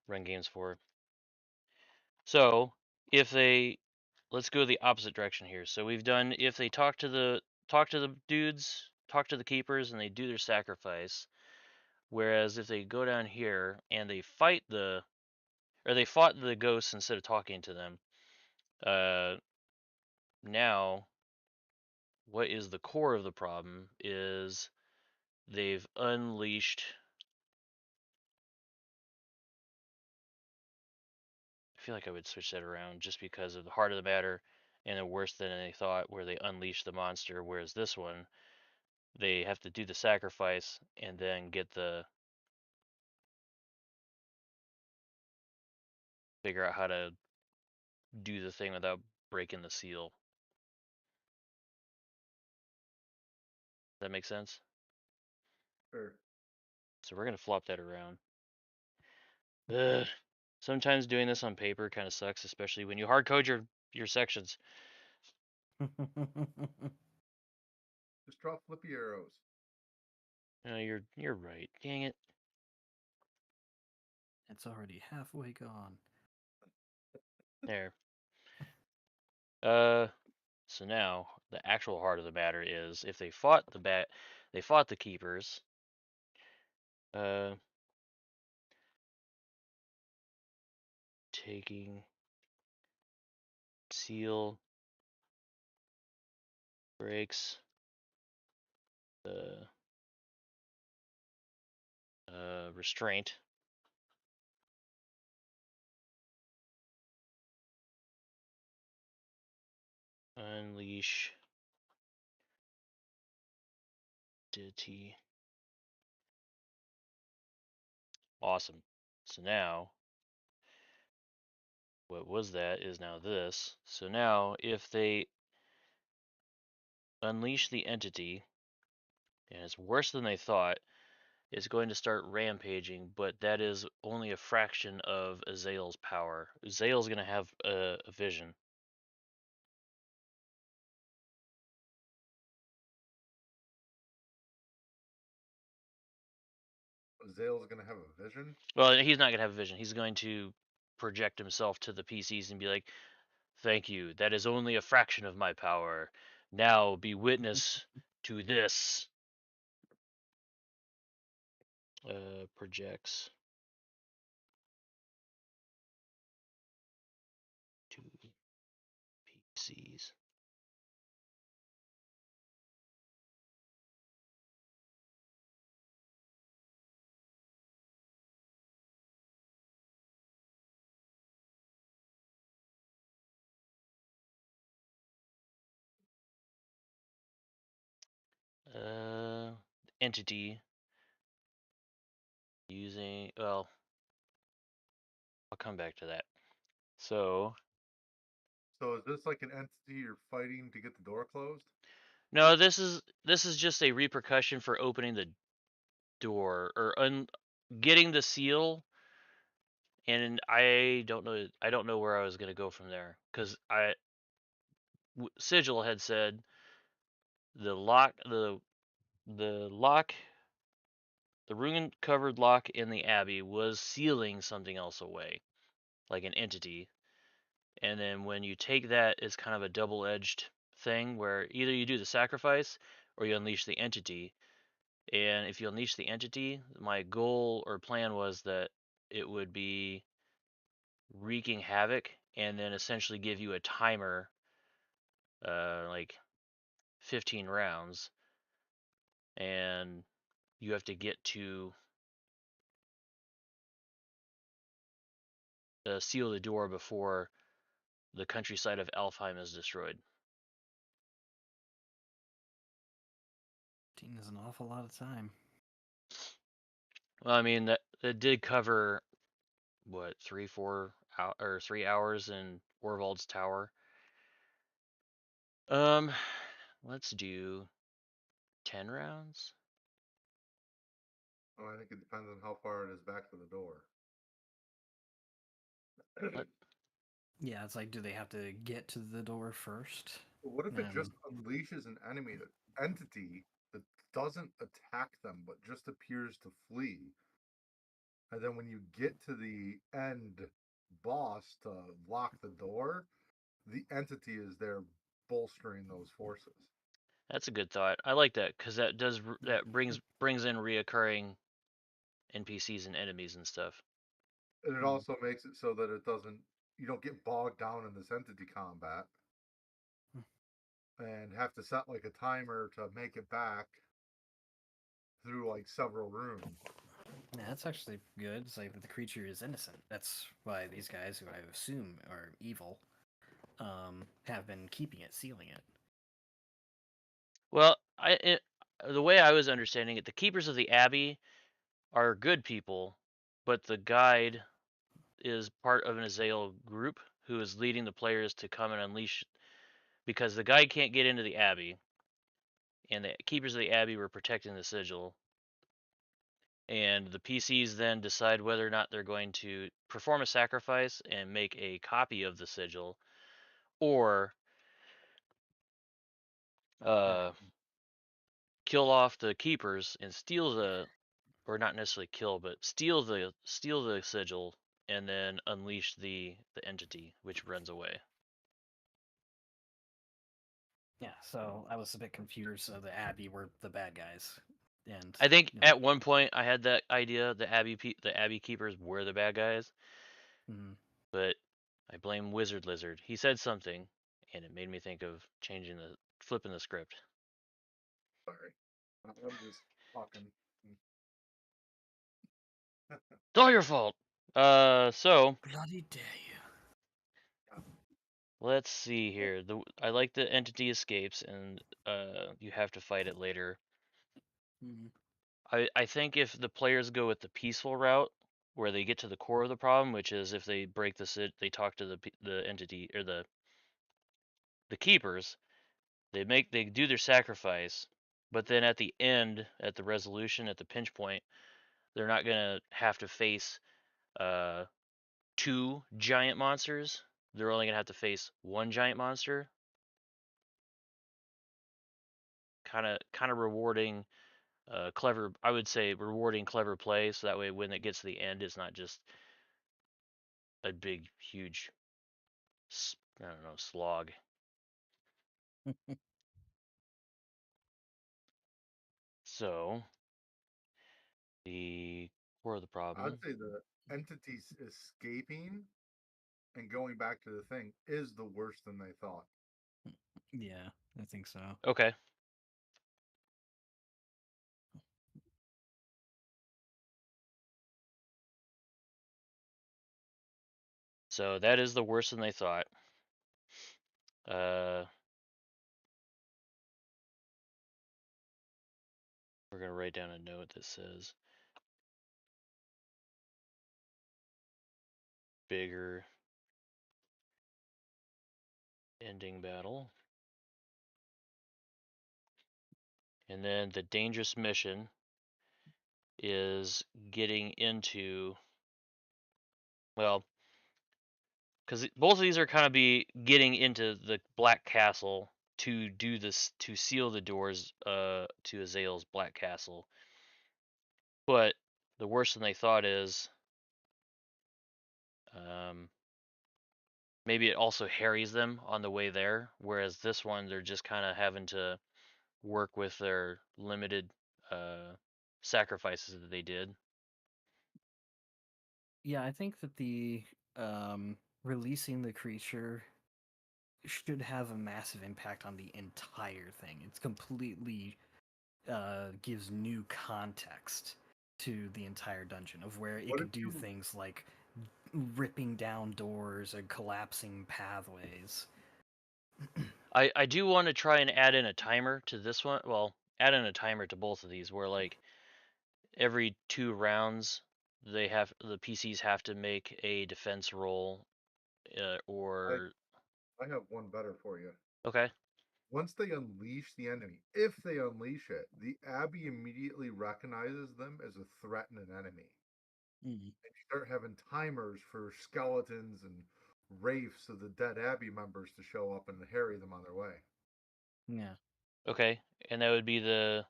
run games for. So, if they let's go the opposite direction here. So we've done if they talk to the dudes, talk to the keepers and they do their sacrifice. Whereas if they go down here and they fight they fought the ghosts instead of talking to them, uh now what is the core of the problem is they've unleashed. I feel like I would switch that around just because of the heart of the matter and the worse than they thought, where they unleash the monster. Whereas this one, they have to do the sacrifice and then get the figure out how to do the thing without breaking the seal. Does that make sense? Sure. So we're gonna flop that around. Ugh. Sometimes doing this on paper kind of sucks, especially when you hard code your sections. Just drop flippy arrows. No, you're right. Dang it. It's already halfway gone. There. So now the actual heart of the matter is if they fought they fought the keepers. Uh, taking seal breaks the restraint. Unleash deity. Awesome. So now, what was that is now this. So now, if they unleash the entity, and it's worse than they thought, it's going to start rampaging, but that is only a fraction of Azael's power. Azael's going to have a vision. Zale's gonna have a vision. Well, he's not going to have a vision. He's going to project himself to the PCs and be like, "Thank you. That is only a fraction of my power. Now be witness to this." Projects to PCs. Uh, Entity using, well, I'll come back to that. So, So is this like an entity you're fighting to get the door closed? no, this is just a repercussion for opening the door or getting the seal. And I don't know where I was gonna go from there because Sigil had said the lock the lock the rune covered lock in the abbey was sealing something else away, like an entity. And then when you take that, it's kind of a double-edged thing where either you do the sacrifice or you unleash the entity. And if you unleash the entity, my goal or plan was that it would be wreaking havoc and then essentially give you a timer, like 15 rounds, and you have to get to seal the door before the countryside of Alfheim is destroyed. 15 is an awful lot of time. Well, I mean that did cover what 3-4 or 3 hours in Orvald's Tower. Let's do 10 rounds. Oh, I think it depends on how far it is back to the door. Yeah, it's like, do they have to get to the door first? What if it just unleashes an entity that doesn't attack them but just appears to flee? And then when you get to the end boss to lock the door, the entity is there bolstering those forces. That's a good thought. I like that because that brings in reoccurring NPCs and enemies and stuff. And it also makes it so that you don't get bogged down in this entity combat and have to set like a timer to make it back through like several rooms. Yeah, that's actually good. It's like the creature is innocent. That's why these guys, who I assume are evil, have been keeping it, sealing it. Well, the way I was understanding it, the keepers of the abbey are good people, but the guide is part of an Azael group who is leading the players to come and unleash, because the guide can't get into the abbey, and the keepers of the abbey were protecting the sigil. And the PCs then decide whether or not they're going to perform a sacrifice and make a copy of the sigil, or kill off the keepers and steal or not necessarily kill, but steal the sigil and then unleash the entity which runs away. Yeah, so I was a bit confused. So the Abbey were the bad guys, and I think at one point I had that idea the abbey keepers were the bad guys, but I blame Wizard Lizard. He said something, and it made me think of flipping the script. Sorry, I'm just talking. It's all your fault. So bloody dare you. let's see here. I like the entity escapes, and you have to fight it later. I think if the players go with the peaceful route, where they get to the core of the problem, which is if they break they talk to the entity or the keepers, they do their sacrifice, but then at the end, at the resolution, at the pinch point, they're not gonna have to face 2 giant monsters. They're only gonna have to face 1 giant monster. Kind of rewarding clever, I would say rewarding clever play, so that way when it gets to the end, it's not just a big, huge, I don't know, slog. So, the core of the problem. I'd say the entities escaping and going back to the thing is the worse than they thought. Yeah, I think so. Okay. So that is the worse than they thought. We're gonna write down a note that says bigger ending battle. And then the dangerous mission is getting into, well, because both of these are kind of be getting into the Black Castle to do this, to seal the doors to Azael's Black Castle. But the worse than they thought is maybe it also harries them on the way there, whereas this one they're just kind of having to work with their limited sacrifices that they did. Yeah, I think that the releasing the creature should have a massive impact on the entire thing. It's completely gives new context to the entire dungeon of where it could do things like ripping down doors and collapsing pathways. I do want to try and add in a timer to this one. Well, add in a timer to both of these, where like every 2 rounds the PCs have to make a defense roll, or I have one better for you. okay. Once they unleash the enemy, if they unleash it, the Abbey immediately recognizes them as a threat and an enemy. Mm. And you start having timers for skeletons and wraiths of the dead Abbey members to show up and harry them on their way. Yeah. Okay, and that would be the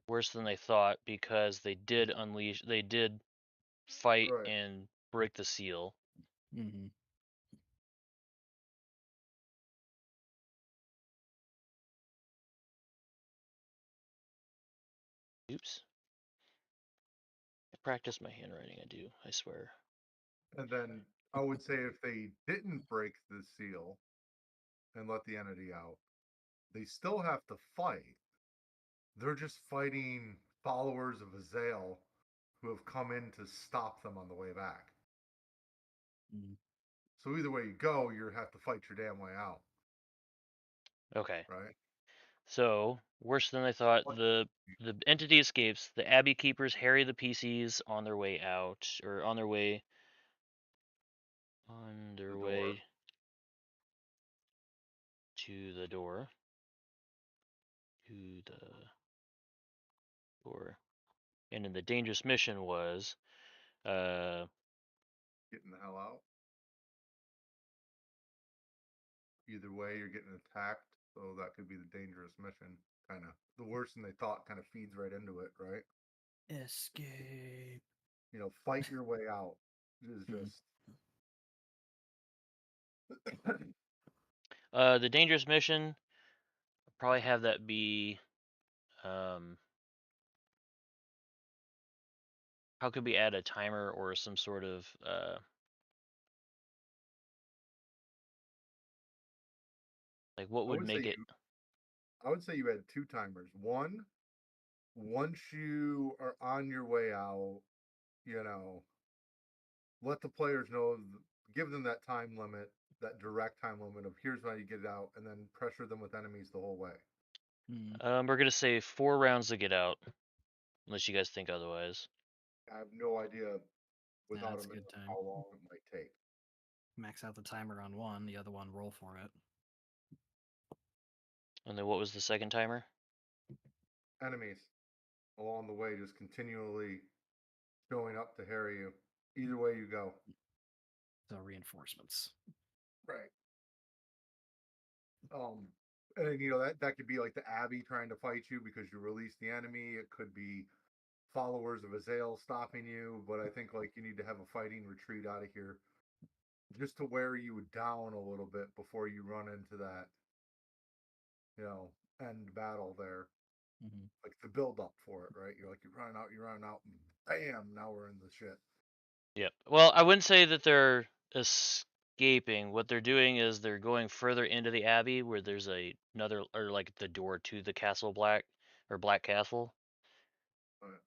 worse than they thought because they did fight Right. and break the seal. Mm-hmm. Oops. I practice my handwriting, I do, I swear. And then I would say if they didn't break the seal and let the entity out, they still have to fight. They're just fighting followers of Azael who have come in to stop them on the way back. Mm. So either way you go, you have to fight your damn way out, Okay. right? So, worse than I thought, the entity escapes, the Abbey Keepers harry the PCs on their way out, or on their way The door. to the door. To the door. And then the dangerous mission was Getting the hell out. Either way, you're getting attacked, so that could be the dangerous mission. Kind of the worse than they thought. Kind of feeds right into it, right? Escape. Fight your way out is Mhm. just the dangerous mission. Probably have that be how could we add a timer or some sort of like what I would would say make it? you. I would say you had two timers. One, once you are on your way out, you know, let the players know, give them that time limit, that direct time limit of here's how you get out, and then pressure them with enemies the whole way. Mm. We're gonna say 4 rounds to get out, unless you guys think otherwise. I have no idea Yeah, without a that's a good minute time. how long it might take. Max out the timer on one, the other one roll for it. And then what was the second timer? Enemies along the way just continually showing up to harry you. Either way you go. So reinforcements. Right. And that could be like the Abbey trying to fight you because you release the enemy. It could be followers of Azael stopping you, but I think like you need to have a fighting retreat out of here just to wear you down a little bit before you run into that, end battle there. Mm-hmm. Like the build up for it, right? You're running out, and bam, now we're in the shit. Yep. Well, I wouldn't say that they're escaping. What they're doing is they're going further into the abbey where there's another, or like the door to the castle Black Castle. But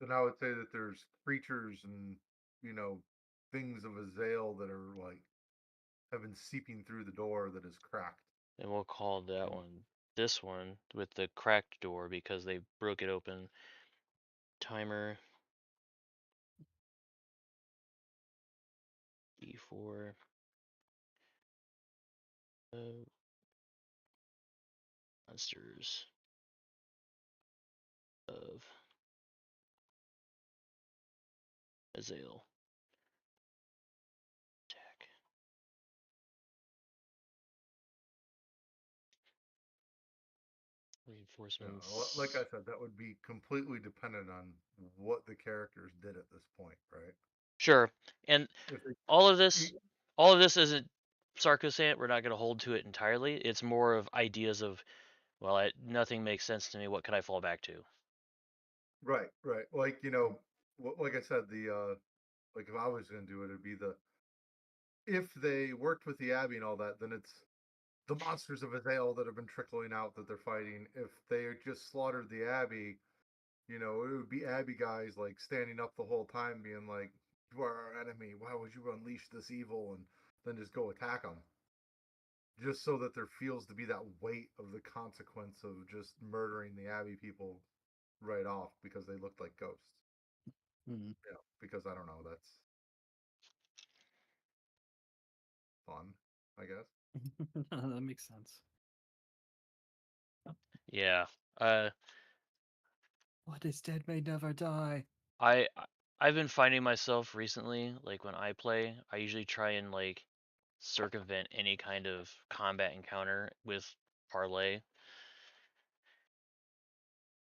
then I would say that there's creatures and you know things of Azael that are like have been seeping through the door that is cracked. And we'll call that one this one with the cracked door because they broke it open. Timer E4. Monsters of Azael. Attack. Like Reinforcements. I said, that would be completely dependent on what the characters did at this point, right? Sure. And If they, all of this all of this isn't Sarcosant. We're not going to hold to it entirely. It's more of ideas of, well, nothing makes sense to me. What can I fall back to? right, right. Like like I said, the like if I was going to do it, it'd be the if they worked with the Abbey and all that, then it's the monsters of Azael that have been trickling out that they're fighting. If they just slaughtered the Abbey, it would be Abbey guys like standing up the whole time, being like, "You are our enemy. Why would you unleash this evil?" And then just go attack them, just so that there feels to be that weight of the consequence of just murdering the Abbey people. right off because they looked like ghosts. Mm. Yeah, because I don't know, that's fun, I guess. That makes sense. Yeah. What is dead may never die. I've been finding myself recently, like when I play, I usually try and like circumvent any kind of combat encounter with parlay.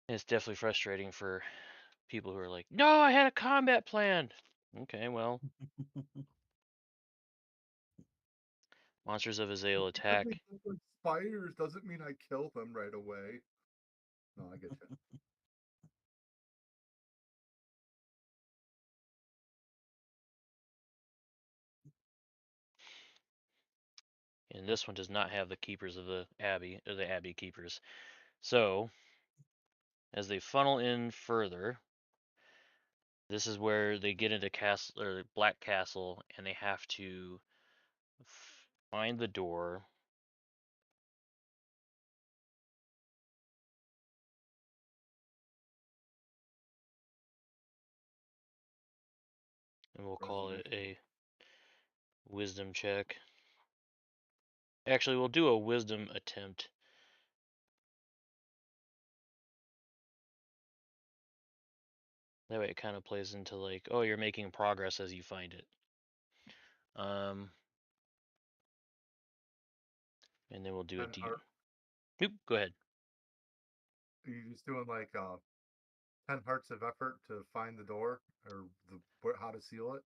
And it's definitely frustrating for people who are like, "No, I had a combat plan." Okay, well, monsters of Azale Because they attack. look like spiders doesn't mean I kill them right away. No, I get you. And this one does not have the keepers of the Abbey, or the Abbey keepers. So, as they funnel in further, this is where they get into castle or Black Castle, and they have to find the door. And we'll call it Resolution. a wisdom check. Actually, we'll do a wisdom attempt. That way it kind of plays into like, oh, you're making progress as you find it. And then we'll do a 10 D. heart. Nope, go ahead. Are you just doing like 10 hearts of effort to find the door or how to seal it?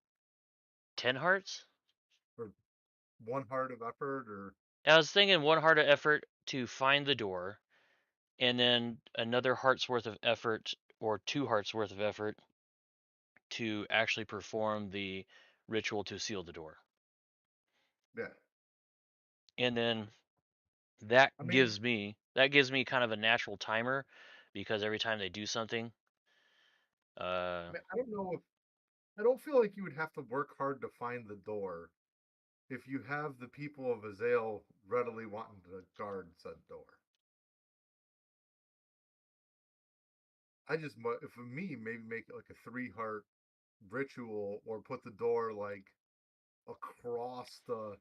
10 hearts? Or 1 heart of effort or I was thinking 1 heart of effort to find the door, and then another heart's worth of effort or 2 hearts worth of effort to actually perform the ritual to seal the door. yeah. And then that I mean, gives me kind of a natural timer, because every time they do something, uh I don't know if I don't feel like you would have to work hard to find the door if you have the people of Azale readily wanting to guard said door. I just, if for me, maybe make it like a 3 heart ritual or put the door like across the,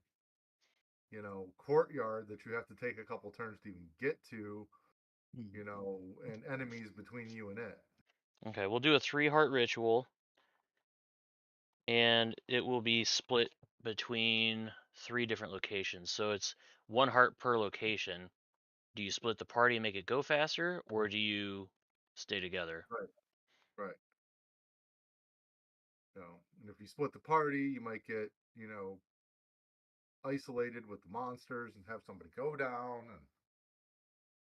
courtyard that you have to take a couple turns to even get to, and enemies between you and it. okay, we'll do a 3 heart ritual, and it will be split between 3 different locations. So it's 1 heart per location. Do you split the party and make it go faster, or do you stay together? Right, right. And if you split the party, you might get, isolated with the monsters and have somebody go down and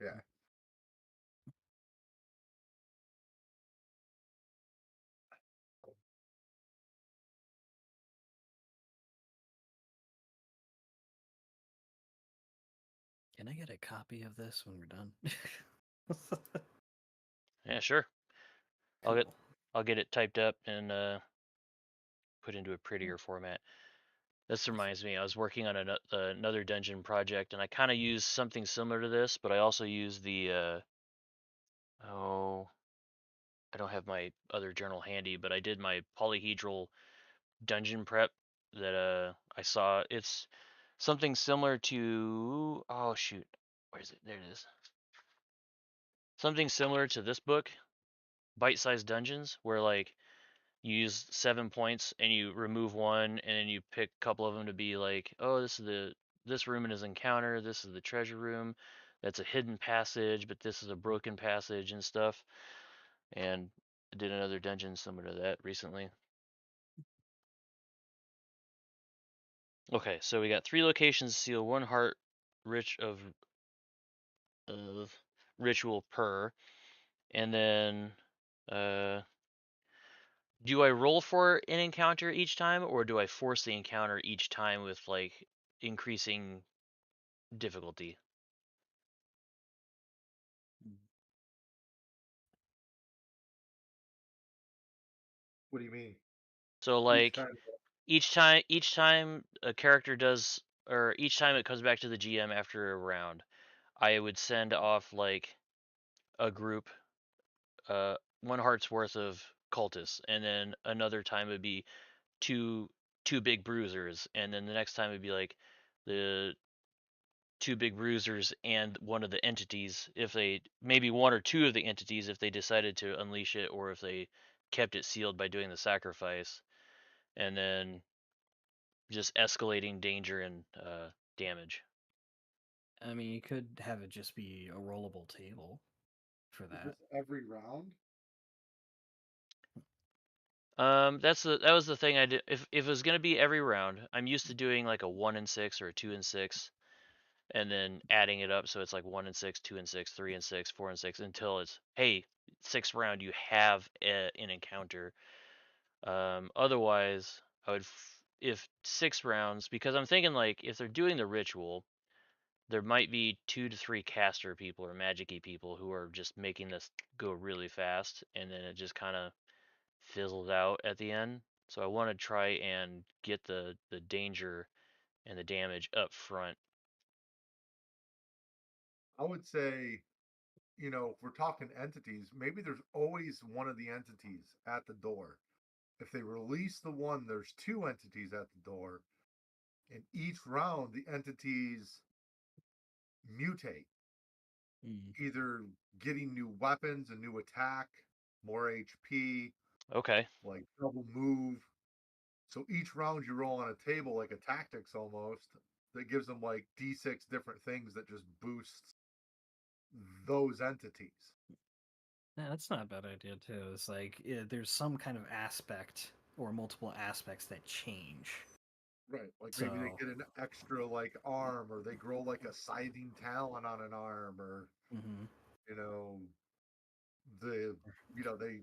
yeah. Can I get a copy of this when we're done? Yeah, sure. Cool. I'll get it typed up and put into a prettier format. This reminds me, I was working on another dungeon project, and I kind of used something similar to this, but I also used the oh, I don't have my other journal handy, but I did my polyhedral dungeon prep that I saw. It's something similar to, oh shoot, where is it? There it is. Something similar to this book, Bite-Sized Dungeons, where like you use 7 points and you remove one, and then you pick a couple of them to be like, oh, this room in his encounter, this is the treasure room, that's a hidden passage, but this is a broken passage and stuff. And I did another dungeon similar to that recently. Okay, so we got 3 locations to seal, 1 heart rich of ritual per, and then do I roll for an encounter each time, or do I force the encounter each time with like increasing difficulty? What do you mean? So Each like time. each time a character does, or each time it comes back to the GM after a round, I would send off like a group 1 heart's worth of cultists, and then another time it'd be two big bruisers, and then the next time it'd be like the 2 big bruisers and one of the entities, if they maybe 1 or 2 of the entities if they decided to unleash it, or if they kept it sealed by doing the sacrifice, and then just escalating danger and damage. I mean, you could have it just be a rollable table for Is that. this every round? That was the thing I did. If it was gonna be every round, I'm used to doing like a 1 and 6 or a 2 and 6, and then adding it up so it's like 1 and 6, 2 and 6, 3 and 6, 4 and 6 until it's, hey, 6th round you have an encounter. Otherwise, if 6 rounds, because I'm thinking like if they're doing the ritual, there might be 2 to 3 caster people or magic-y people who are just making this go really fast, and then it just kind of fizzles out at the end. So I want to try and get the danger and the damage up front. I would say, if we're talking entities, maybe there's always one of the entities at the door. If they release the one, there's 2 entities at the door. And each round, the entities mutate, Mm. either getting new weapons, a new attack, more HP, Okay. like double move. So each round you roll on a table like a tactics almost, that gives them like D6 different things that just boosts those entities. Yeah, that's not a bad idea too. It's like there's some kind of aspect or multiple aspects that change. Right. Like maybe they So, get an extra like arm, or they grow like a scything talon on an arm, or mhm. you know, the they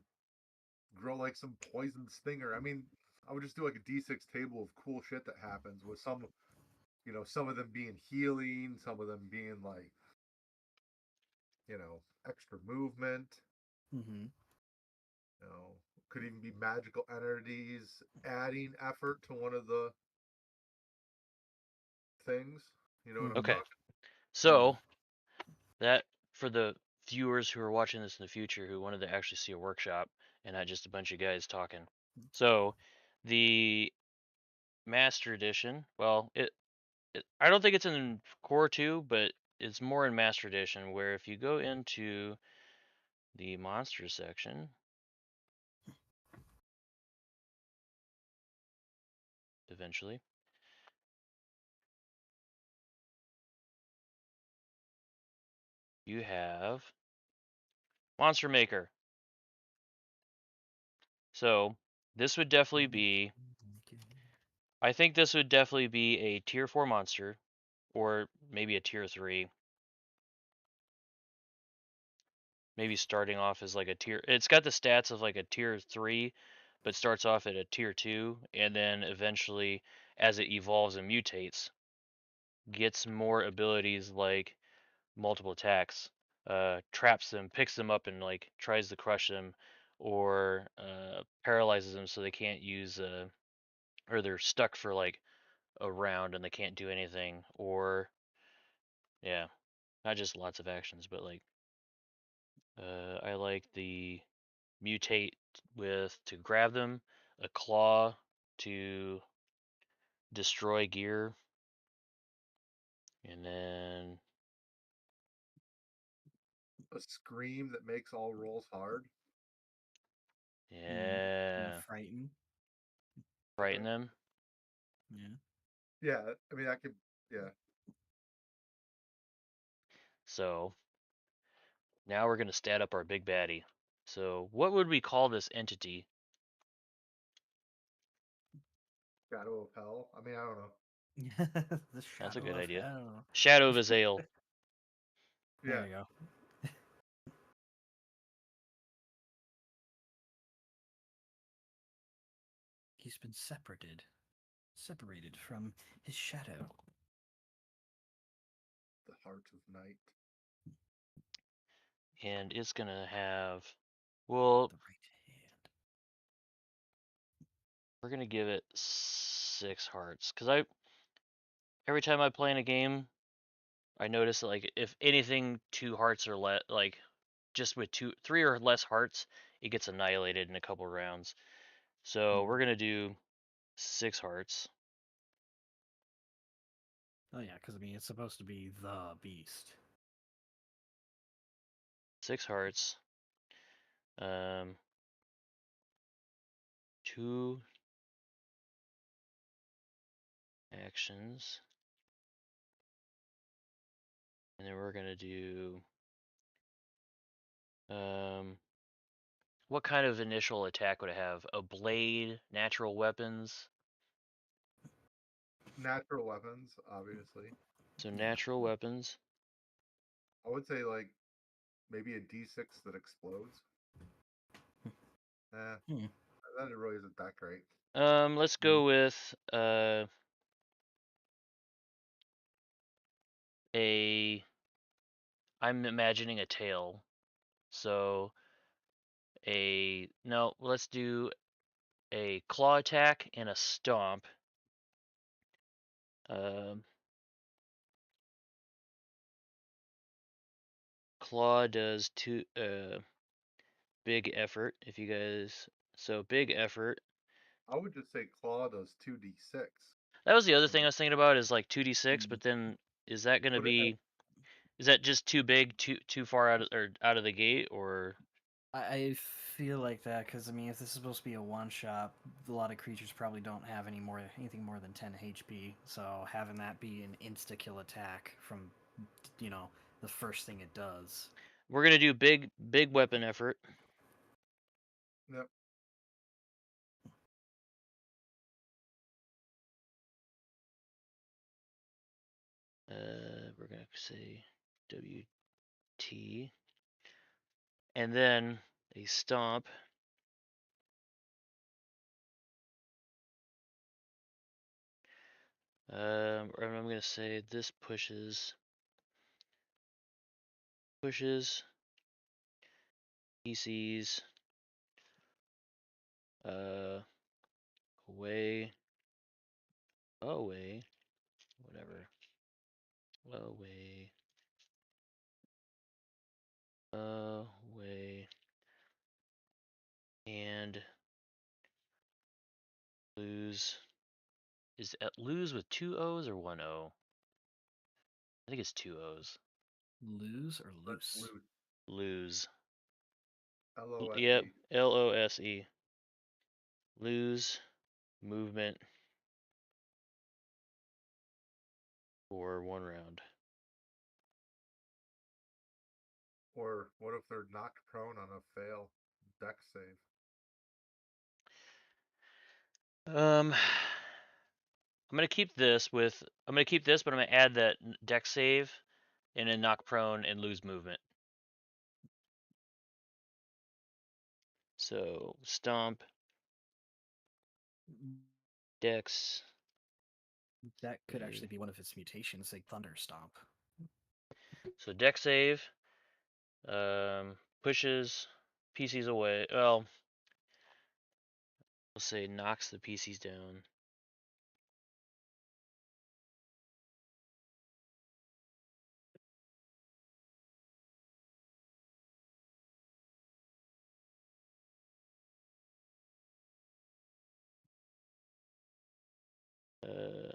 grow like some poison stinger. I mean, I would just do like a D6 table of cool shit that happens with some of them being healing, some of them being like, extra movement, Mhm. you know, could even be magical entities adding effort to one of the things. You know what I'm Mhm. Okay. talking? So that, for the viewers who are watching this in the future who wanted to actually see a workshop and not just a bunch of guys talking. So the Master Edition, well, I don't think it's in Core 2, but it's more in Master Edition, where if you go into the monster section, eventually, you have Monster Maker. So this would definitely be, I think this would definitely be a tier 4 monster, or maybe a tier 3. Maybe starting off as like a tier. It's got the stats of like a tier 3, but starts off at a tier 2, and then eventually, as it evolves and mutates, gets more abilities like multiple attacks, traps them, picks them up, and like tries to crush them, or paralyzes them so they can't use, or they're stuck for like a round and they can't do anything, or yeah, not just lots of actions, but like I like the mutate with to grab them, a claw to destroy gear, and then A scream that makes all rolls hard. And a yeah, frighten. frighten Okay. them. Yeah. Yeah, I mean, I could. Yeah, So now we're gonna stat up our big baddie. So what would we call this entity? Shadow of Hell. I mean, I don't know. The That's a shadow good of idea. hell. Shadow of Azale. There Yeah, you go. He's been separated from his shadow. the Heart of Night. And it's gonna have, well, The right hand. we're gonna give it 6 hearts, because every time I play in a game, I notice that like if anything 2 hearts or like just with 3 or less hearts, it gets annihilated in a couple rounds. So we're gonna do 6 hearts. Oh yeah, because I mean it's supposed to be the beast. 6 hearts. 2 actions. And then we're gonna do what kind of initial attack would it have? A blade, natural weapons? Natural weapons, obviously. So natural weapons. I would say like maybe a D6 that explodes. That really isn't that great. Let's go with I'm imagining a tail. So let's do a claw attack and a stomp. Claw does big effort. If you guys, so big effort. I would just say claw does 2d6. That was the other thing I was thinking about is like 2d6, but then is that gonna But it, be? Is that just too big, too far out of the gate, or? I feel like that because I mean, if this is supposed to be a one shot, a lot of creatures probably don't have anything more than 10 HP. So having that be an insta kill attack from, the first thing it does. We're gonna do big weapon effort. yep. We're gonna say WT, and then a stomp. I'm gonna say this pushes PCs away, whatever, away, and lose. Is it lose with 2 O's or 1 O? I think it's 2 O's. Lose or Let's loose? Lose. LOSE. Yep, LOSE. Lose movement for 1 round. Or what if they're knocked prone on a fail dex save? I'm gonna keep this, but I'm gonna add that dex save and then knock prone and lose movement. So stomp, dex. That could actually be one of its mutations, like Thunder Stomp. So dex save, pushes PCs away. Well, we'll say knocks the PCs down.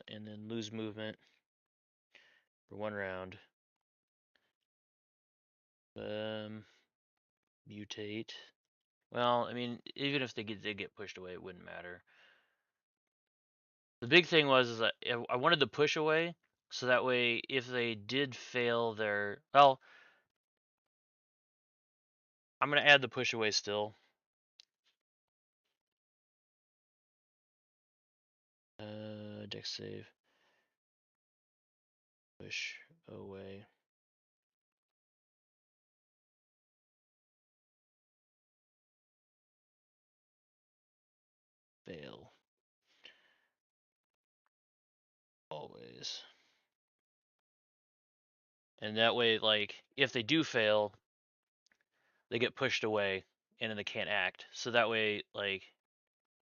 And then lose movement for 1 round. Mutate. Well, I mean, even if they did get pushed away, it wouldn't matter. The big thing was that I wanted the push away, so that way if they did fail their, well, I'm gonna add the push away still. Dex save. Push away. Fail. Always. And that way, like, if they do fail, they get pushed away and then they can't act. So that way, like,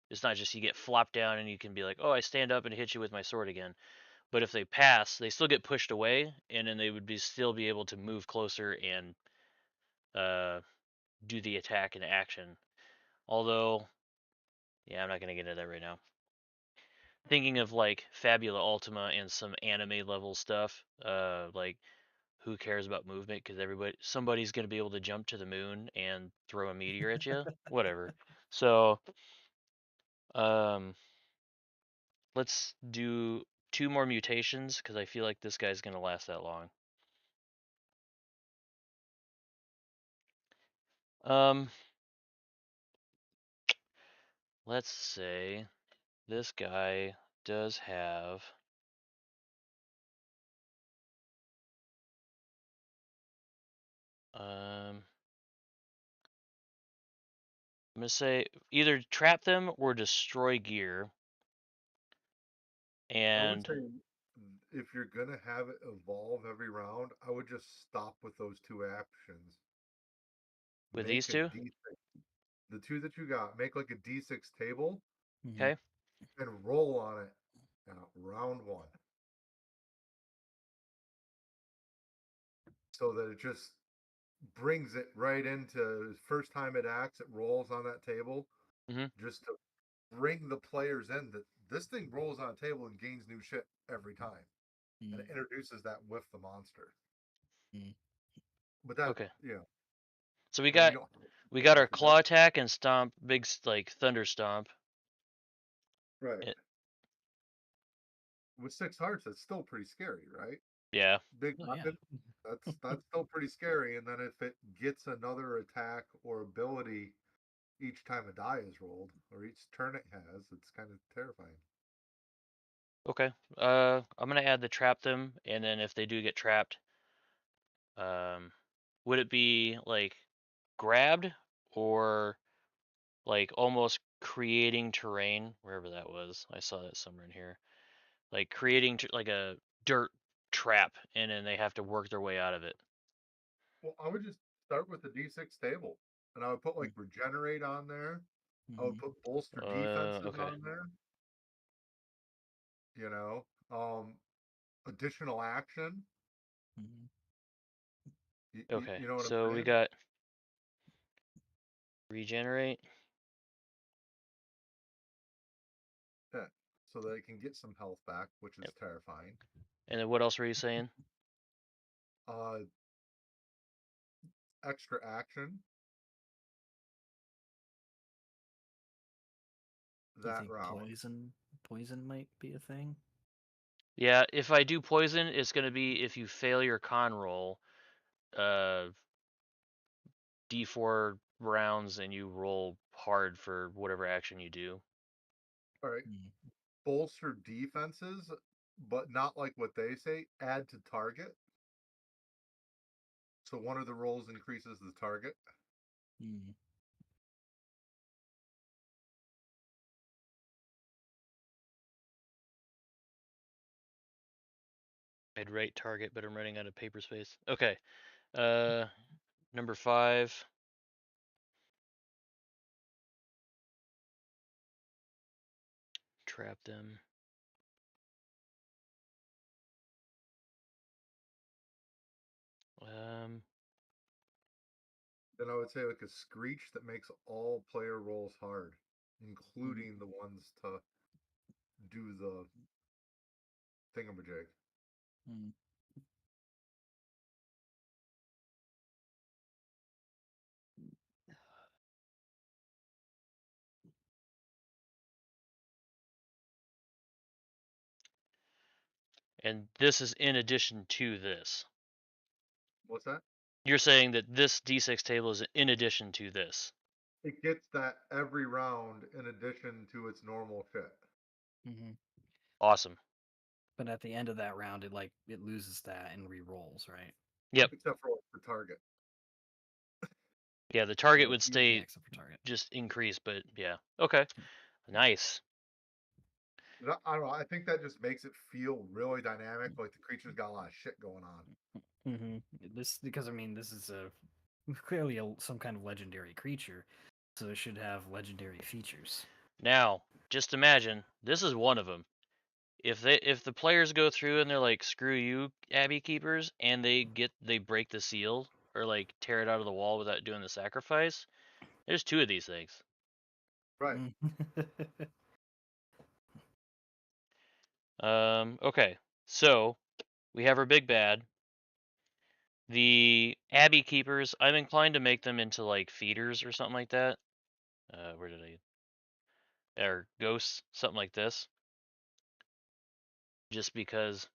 it's not just you get flopped down and you can be like, oh, I stand up and hit you with my sword again. But if they pass, they still get pushed away, and then they would still be able to move closer and do the attack and action. Although, yeah, I'm not gonna get into that right now. Thinking of like Fabula Ultima and some anime level stuff, like who cares about movement? Because somebody's gonna be able to jump to the moon and throw a meteor at you. Whatever. So, let's do 2 more mutations because I feel like this guy's gonna last that long. Let's say this guy does have I'm gonna say either trap them or destroy gear. I would And say if you're gonna have it evolve every round, I would just stop with those 2 actions. with Make these a two, D6. The 2 that you got, make like a D6 table Mhm. okay, and roll on it. Round 1. So that it just brings it right into first time it acts, it rolls on that table, hmm just to bring the players in that this thing rolls on a table and gains new shit every time. And it Mm. introduces that with the monster. Mm. But that, okay. you know, So we I mean, you got don't we have got our to do claw attack and stomp, big like thunder stomp. right. It, With 6 hearts, that's still pretty scary, right? yeah, Big Oh yeah. weapon, that's still pretty scary. And then if it gets another attack or ability each time a die is rolled, or each turn it has, it's kind of terrifying. okay. I'm gonna add the trap them, and then if they do get trapped, would it be like grabbed or like almost creating terrain wherever that was? I saw that somewhere in here. Like creating like a dirt trap, and then they have to work their way out of it. Well, I would just start with the D6 table, and I would put like regenerate on there. I would Mhm. put bolster defenses Okay. on there. You know, additional action. Mhm. Okay. You know what I'm So we saying? got regenerate. Yeah. So that it can get some health back, which is Yep. terrifying. And then what else were you saying? Uh, extra action Do you that think round. poison might be a thing? Yeah, if I do poison, it's gonna be if you fail your con roll, uh, D4 rounds, and you roll hard for whatever action you do. All right. Mm. Bolster defenses, but not like what they say. Add to target. So one of the rolls increases the target. Mm. I'd rate target, but I'm running out of paper space. Okay. Uh, number 5. Trap them. Um, Then I would say like a screech that makes all player rolls hard, Mm. including the ones to do the thingamajig. Mm. and this is in addition to this. What's that? You're saying that this D6 table is in addition to this. It gets that every round in addition to its normal shit. Mhm. Awesome. But at the end of that round, it loses that and re-rolls, right? Yep. Except for the target. Yeah, the target Yeah, would yeah, stay except for target. just increase, but yeah. Okay. Nice. I don't know. I think that just makes it feel really dynamic, like the creature's got a lot of shit going on. Mm-hmm. This because I mean this is clearly some kind of legendary creature, so it should have legendary features. Now, just imagine this is one of them. If the players go through and they're like, "Screw you, Abbey Keepers," and they break the seal, or like tear it out of the wall without doing the sacrifice. There's 2 of these things. Right. Okay, so we have our big bad. The Abbey Keepers, I'm inclined to make them into like feeders or something like that. Where did or ghosts, something like this. Just because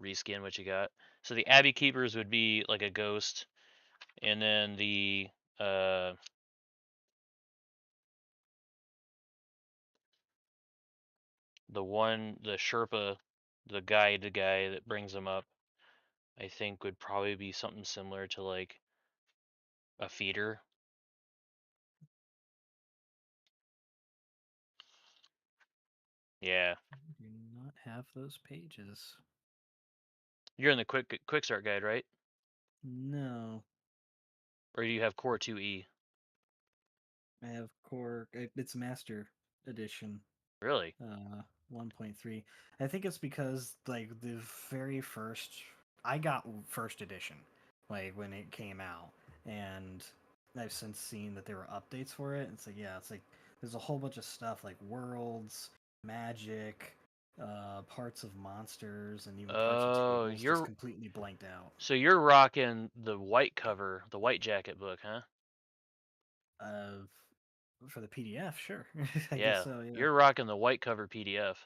reskin what you got. So the Abbey Keepers would be like a ghost, and then the Sherpa, the guy that brings them up, I think would probably be something similar to like a feeder. Yeah. Do not have those pages. You're in the quick start guide, right? No, Or do you have Core 2E? I have core. It's Master Edition. Really? 1.3. I think it's because like the very first I got first edition like when it came out, and I've since seen that there were updates for it. It's like, yeah, it's like there's a whole bunch of stuff like worlds, magic, parts of monsters, and even parts of Oh, tables just completely blanked out. so you're rocking the white cover, the white jacket book, huh? Uh, for the PDF, sure. I guess Yeah, so. Yeah. you're rocking the white cover PDF.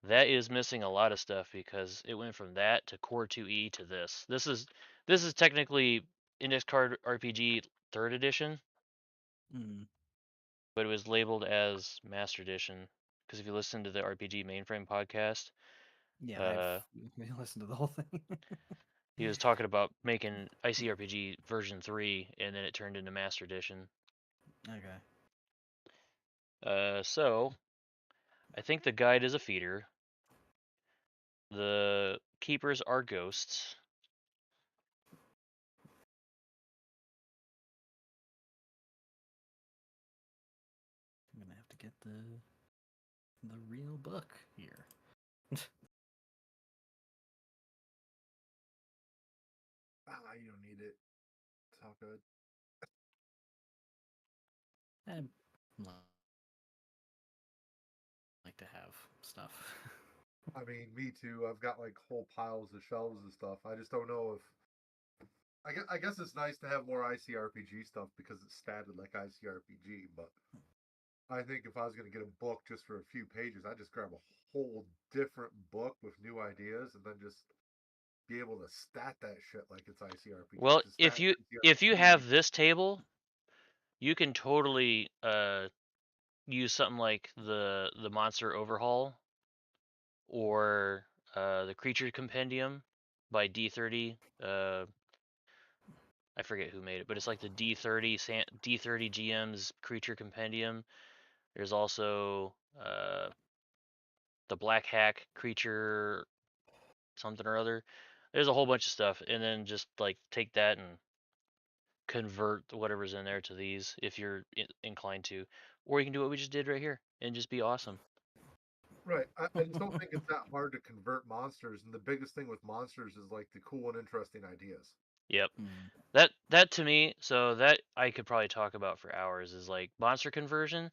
That is missing a lot of stuff because it went from that to Core 2E to this. This is technically Index Card RPG 3rd edition, Mm. but it was labeled as Master Edition because if you listen to the RPG Mainframe podcast, Yeah, uh, I've listened to the whole thing. he was talking about making ICRPG version 3 and then it turned into Master Edition. Okay. So I think the guide is a feeder. The keepers are ghosts. I'm gonna have to get the real book here. You don't need it. It's all good. I like to have stuff. I mean, me too. I've got like whole piles of shelves and stuff. I just don't know if. I guess it's nice to have more ICRPG stuff because it's statted like ICRPG, but I think if I was going to get a book just for a few pages, I'd just grab a whole different book with new ideas and then just be able to stat that shit like it's ICRPG. Well, To stat if you ICRPG, have this table, you can totally use something like the monster overhaul or the creature compendium by D.E.W. I forget who made it, but it's like the D.E.W. GM's creature compendium. There's also the Black Hack creature something or other. There's a whole bunch of stuff, and then just like take that and convert whatever's in there to these if you're inclined to, or you can do what we just did right here and just be awesome. right? I just don't think it's that hard to convert monsters, and the biggest thing with monsters is like the cool and interesting ideas. Yep. Mm. That to me, so that I could probably talk about for hours is like monster conversion.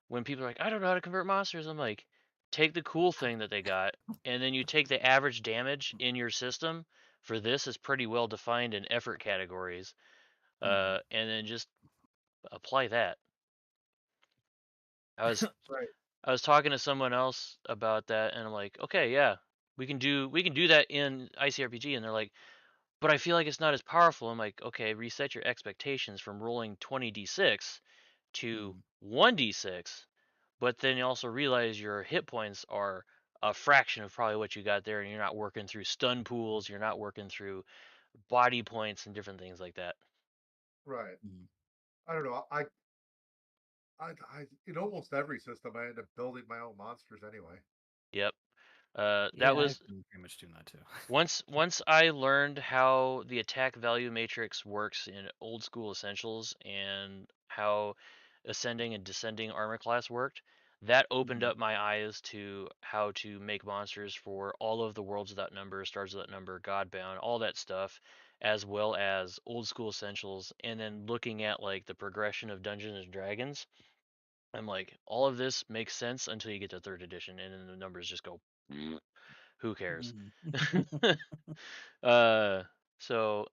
When people are like, I don't know how to convert monsters, I'm like, take the cool thing that they got, and then you take the average damage in your system for this is pretty well defined in effort categories, and then just apply that. I was Right. I was talking to someone else about that, and I'm like, okay, yeah, we can do that in ICRPG, and they're like, but I feel like it's not as powerful. I'm like, okay, reset your expectations from rolling 20d6 to 1d6, but then you also realize your hit points are a fraction of probably what you got there, and you're not working through stun pools, you're not working through body points and different things like that. Right. Mm. I don't know. In almost every system, I end up building my own monsters anyway. Yep. That Yeah, was I've been pretty much doing that too. once I learned how the attack value matrix works in old school essentials and how ascending and descending armor class worked, that opened Mhm. up my eyes to how to make monsters for all of the Worlds Without Number, Stars Without Number, Godbound, all that stuff, as well as old school essentials. And then looking at like the progression of Dungeons and Dragons, I'm like, all of this makes sense until you get to third edition, and then the numbers just go, who cares? Mhm. uh, so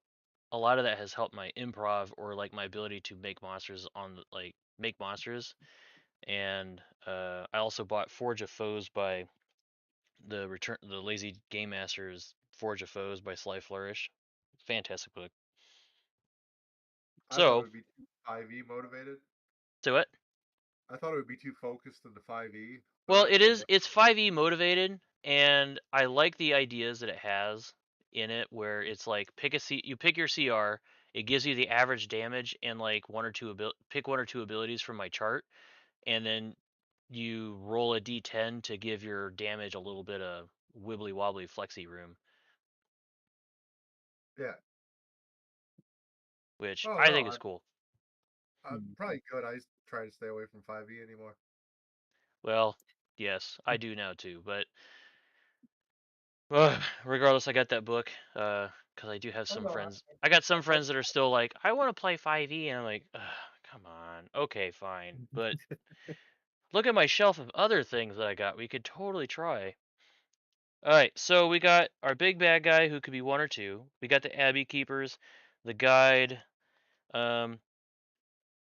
a lot of that has helped my improv or like my ability to make monsters like make monsters. And I also bought Forge of Foes by the Lazy Game Masters. Forge of Foes by Sly Flourish. Fantastic book. I thought it So, would be too 5e motivated. so what? I thought it would be too focused in the 5e, but Well, I it can is. definitely. It's 5e motivated, and I like the ideas that it has in it, where it's like you pick your CR, it gives you the average damage and like pick one or two abilities from my chart, and then you roll a d10 to give your damage a little bit of wibbly wobbly flexy room, Yeah. which Oh I no, think is cool. I'm probably good. I try to stay away from 5e anymore. Well, yes, I do now too, but regardless, I got that book because I do have Oh some no, friends. I got some I friends that are still like, I want to play 5e, and I'm like, ugh, come on, okay, fine, but look at my shelf of other things that I got. We could totally try. All right, so we got our big bad guy who could be one or two. We got the Abbey Keepers, the guide. Um,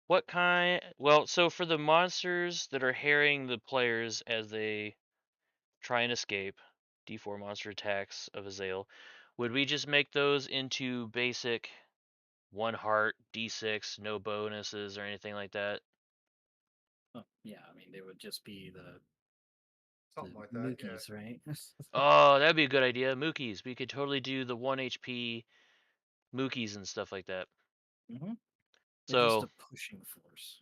what kind? Well, so for the monsters that are harrying the players as they try and escape, D4 monster attacks of Azael, would we just make those into basic one heart, D6, no bonuses or anything like that? Oh, yeah, I mean, they would just be the something like that. Yeah. Mookies, right? Oh, that'd be a good idea. Mookies. We could totally do the 1 HP Mookies and stuff like that. Hmm. They're just So a pushing force.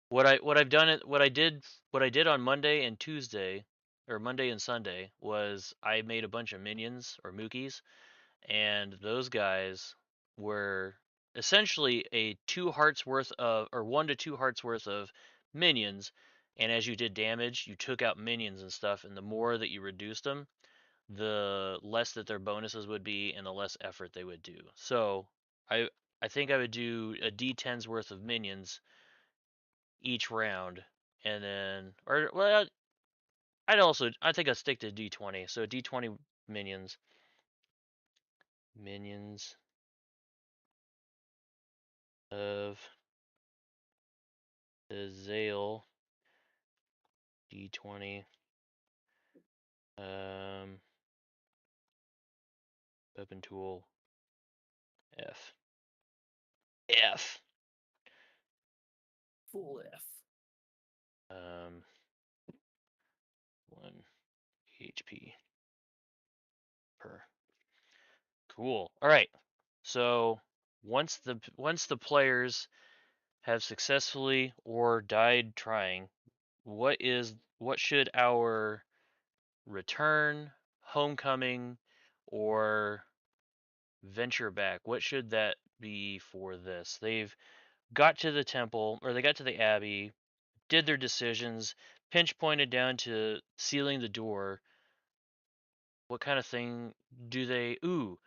what I did on Monday and Tuesday, or Monday and Sunday, was I made a bunch of minions or Mookies, and those guys were essentially a 2 hearts worth of, or 1 to 2 hearts worth of minions. And as you did damage, you took out minions and stuff, and the more that you reduced them, the less that their bonuses would be and the less effort they would do. So I I think I would do a D10's worth of minions each round, and then, or well, I think I'd stick to D20. So D20 minions, minions of the Zale, D20, um, weapon tool, F, F, Full F. 1 HP per. Cool. All right. So once the players have successfully or died trying, what should our return, homecoming, or venture back? What should that be for this? They've got to the temple, or they got to the abbey, did their decisions, pinch pointed down to sealing the door. What kind of thing do they? Ooh,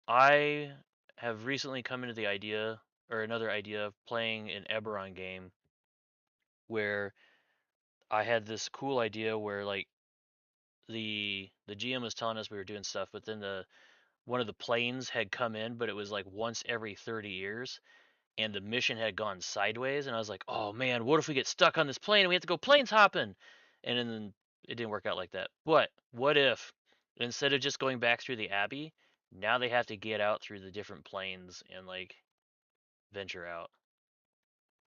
I have recently come into the idea, or another idea, of playing an Eberron game where I had this cool idea where like the GM was telling us we were doing stuff, but then the one of the planes had come in, but it was like once every 30 years, and the mission had gone sideways, and I was like, oh man, what if we get stuck on this plane and we have to go planes hopping? And then it didn't work out like that. But what if instead of just going back through the abbey, now they have to get out through the different planes and like venture out?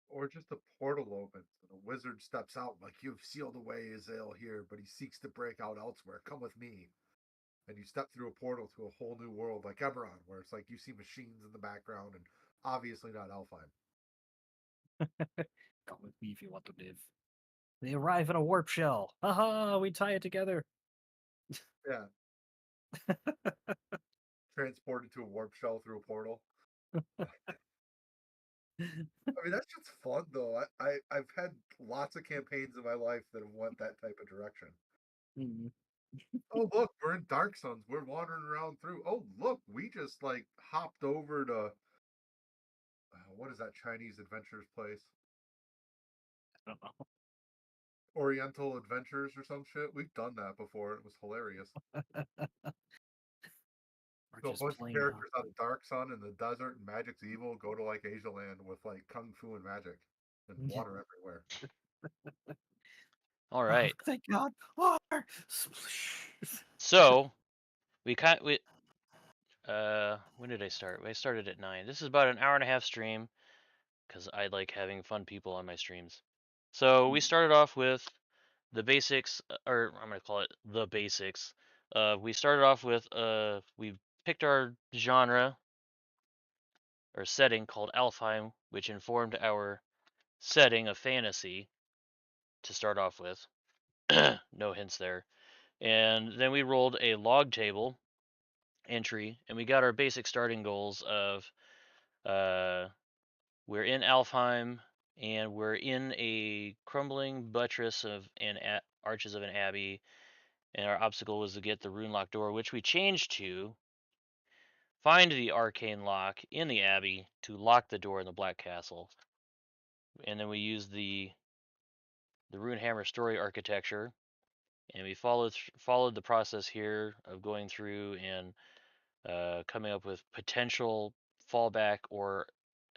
Or just a portal opens and a wizard steps out like you've sealed away Azael here, but he seeks to break out elsewhere. Come with me. And you step through a portal to a whole new world like Eberron, where it's like you see machines in the background and obviously not Elfheim. Come with me if you want to live. They arrive in a warp shell. Haha, we tie it together. Yeah. Transported to a warp shell through a portal. I mean, that's just fun though. I've had lots of campaigns in my life that have went that type of direction. Mm. Oh look, we're in Dark Suns. We're wandering around through. Oh look, we just like hopped over to what is that Chinese adventures place? I don't know. Oriental Adventures or some shit. We've done that before. It was hilarious. Or So a just bunch of plain characters out hungry. of Dark Sun in the desert and Magic's evil go to like Asia Land with like kung fu and magic and water everywhere. All Oh, right. thank God. Water. Splish. So we when did I start? I started at 9. This is about an hour and a half stream because I like having fun people on my streams. So we started off with the basics, or I'm gonna call it the basics. We started off with we picked our genre or setting called Alfheim, which informed our setting of fantasy to start off with. No hints there. And then we rolled a log table entry, and we got our basic starting goals of uh, we're in Alfheim, and we're in a crumbling buttress of an arches of an abbey, and our obstacle was to get the rune lock door, which we changed to find the arcane lock in the abbey to lock the door in the Black Castle. And then we used the Runehammer story architecture, and we followed the process here of going through and coming up with potential fallback or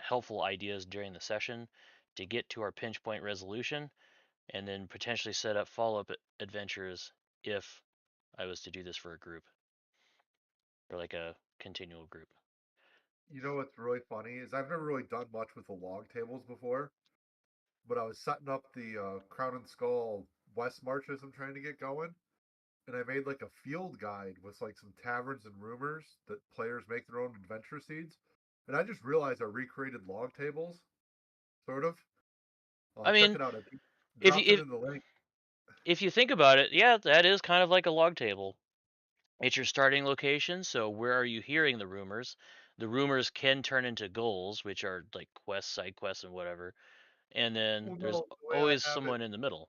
helpful ideas during the session to get to our pinch point resolution, and then potentially set up follow-up adventures if I was to do this for a group or like a continual group. You know what's really funny is I've never really done much with the log tables before, but I was setting up the Crown and Skull West marches I'm trying to get going, and I made like a field guide with like some taverns and rumors that players make their own adventure seeds. And I just realized I recreated log tables, sort of. I Check mean, it out. I if you dropped it in the link. if you think about it, yeah, that is kind of like a log table. It's your starting location, so where are you hearing the rumors? The rumors can turn into goals, which are like quests, side quests, and whatever. And then Well, there's no, the way I always have it, someone in the middle.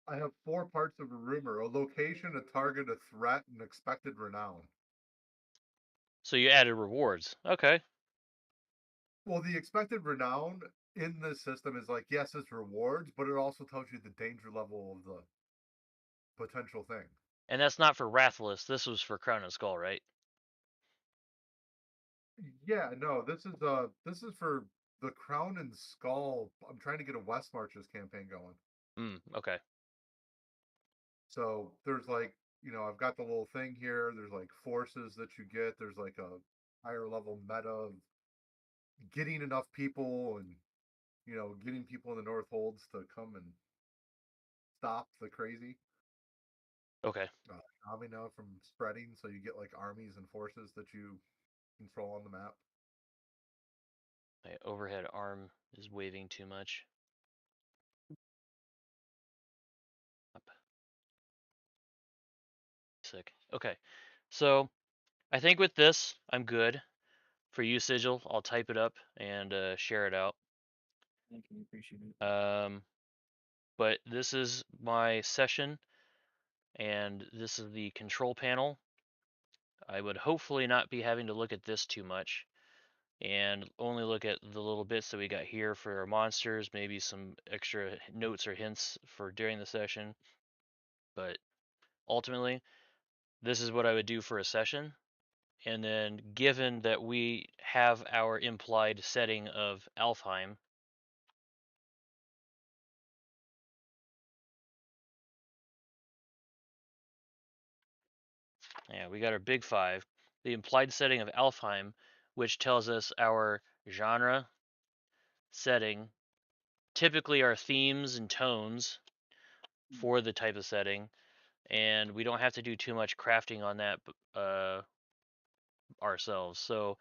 I have four parts of a rumor: a location, a target, a threat, and expected renown. So you added rewards. Okay. Well, the expected renown in this system is like, yes, it's rewards, but it also tells you the danger level of the potential thing. And that's not for Rathless. This was for Crown and Skull, right? Yeah, no, this is for the Crown and Skull. I'm trying to get a West Marches campaign going. Okay. So there's like, I've got the little thing here. There's like forces that you get. There's like a higher level meta of getting enough people and getting people in the North Holds to come and stop the crazy. Okay. Now from spreading, so you get like armies and forces that you control on the map. My overhead arm is waving too much. Up. Sick. Okay. So I think with this, I'm good. For you, Sigil, I'll type it up and share it out. Thank you. Appreciate it. But this is my session, and this is the control panel. I would hopefully not be having to look at this too much, and only look at the little bits that we got here for our monsters, maybe some extra notes or hints for during the session. But ultimately, this is what I would do for a session. And then, given that we have our implied setting of Alfheim, yeah, we got our big five, the implied setting of Alfheim, which tells us our genre, setting, typically our themes and tones for the type of setting, and we don't have to do too much crafting on that ourselves. So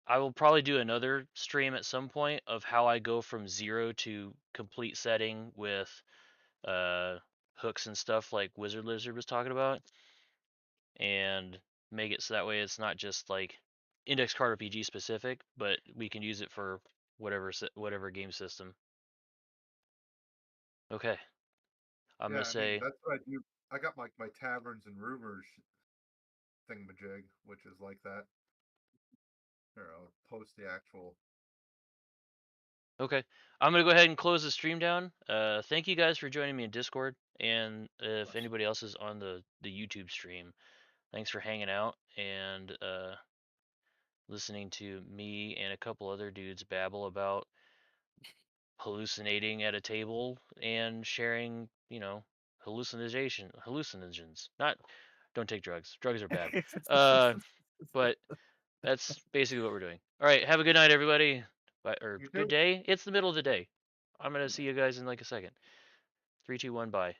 I will probably do another stream at some point of how I go from 0 to complete setting with uh, hooks and stuff like Wizard Lizard was talking about, and make it so that way it's not just like index card RPG specific, but we can use it for whatever game system. Okay. I'm Yeah, gonna I mean say that's what I do. I got my taverns and rumors thingamajig, which is like that. Here, I'll post the actual. okay. I'm gonna go ahead and close the stream down. Thank you guys for joining me in Discord, and if anybody else is on the YouTube stream, thanks for hanging out and listening to me and a couple other dudes babble about hallucinating at a table and sharing, hallucinogens. Not, don't take drugs. Drugs are bad. But that's basically what we're doing. All right, have a good night, everybody. Bye, or You good too. day. It's the middle of the day. I'm gonna see you guys in like a second. 3, 2, 1, bye.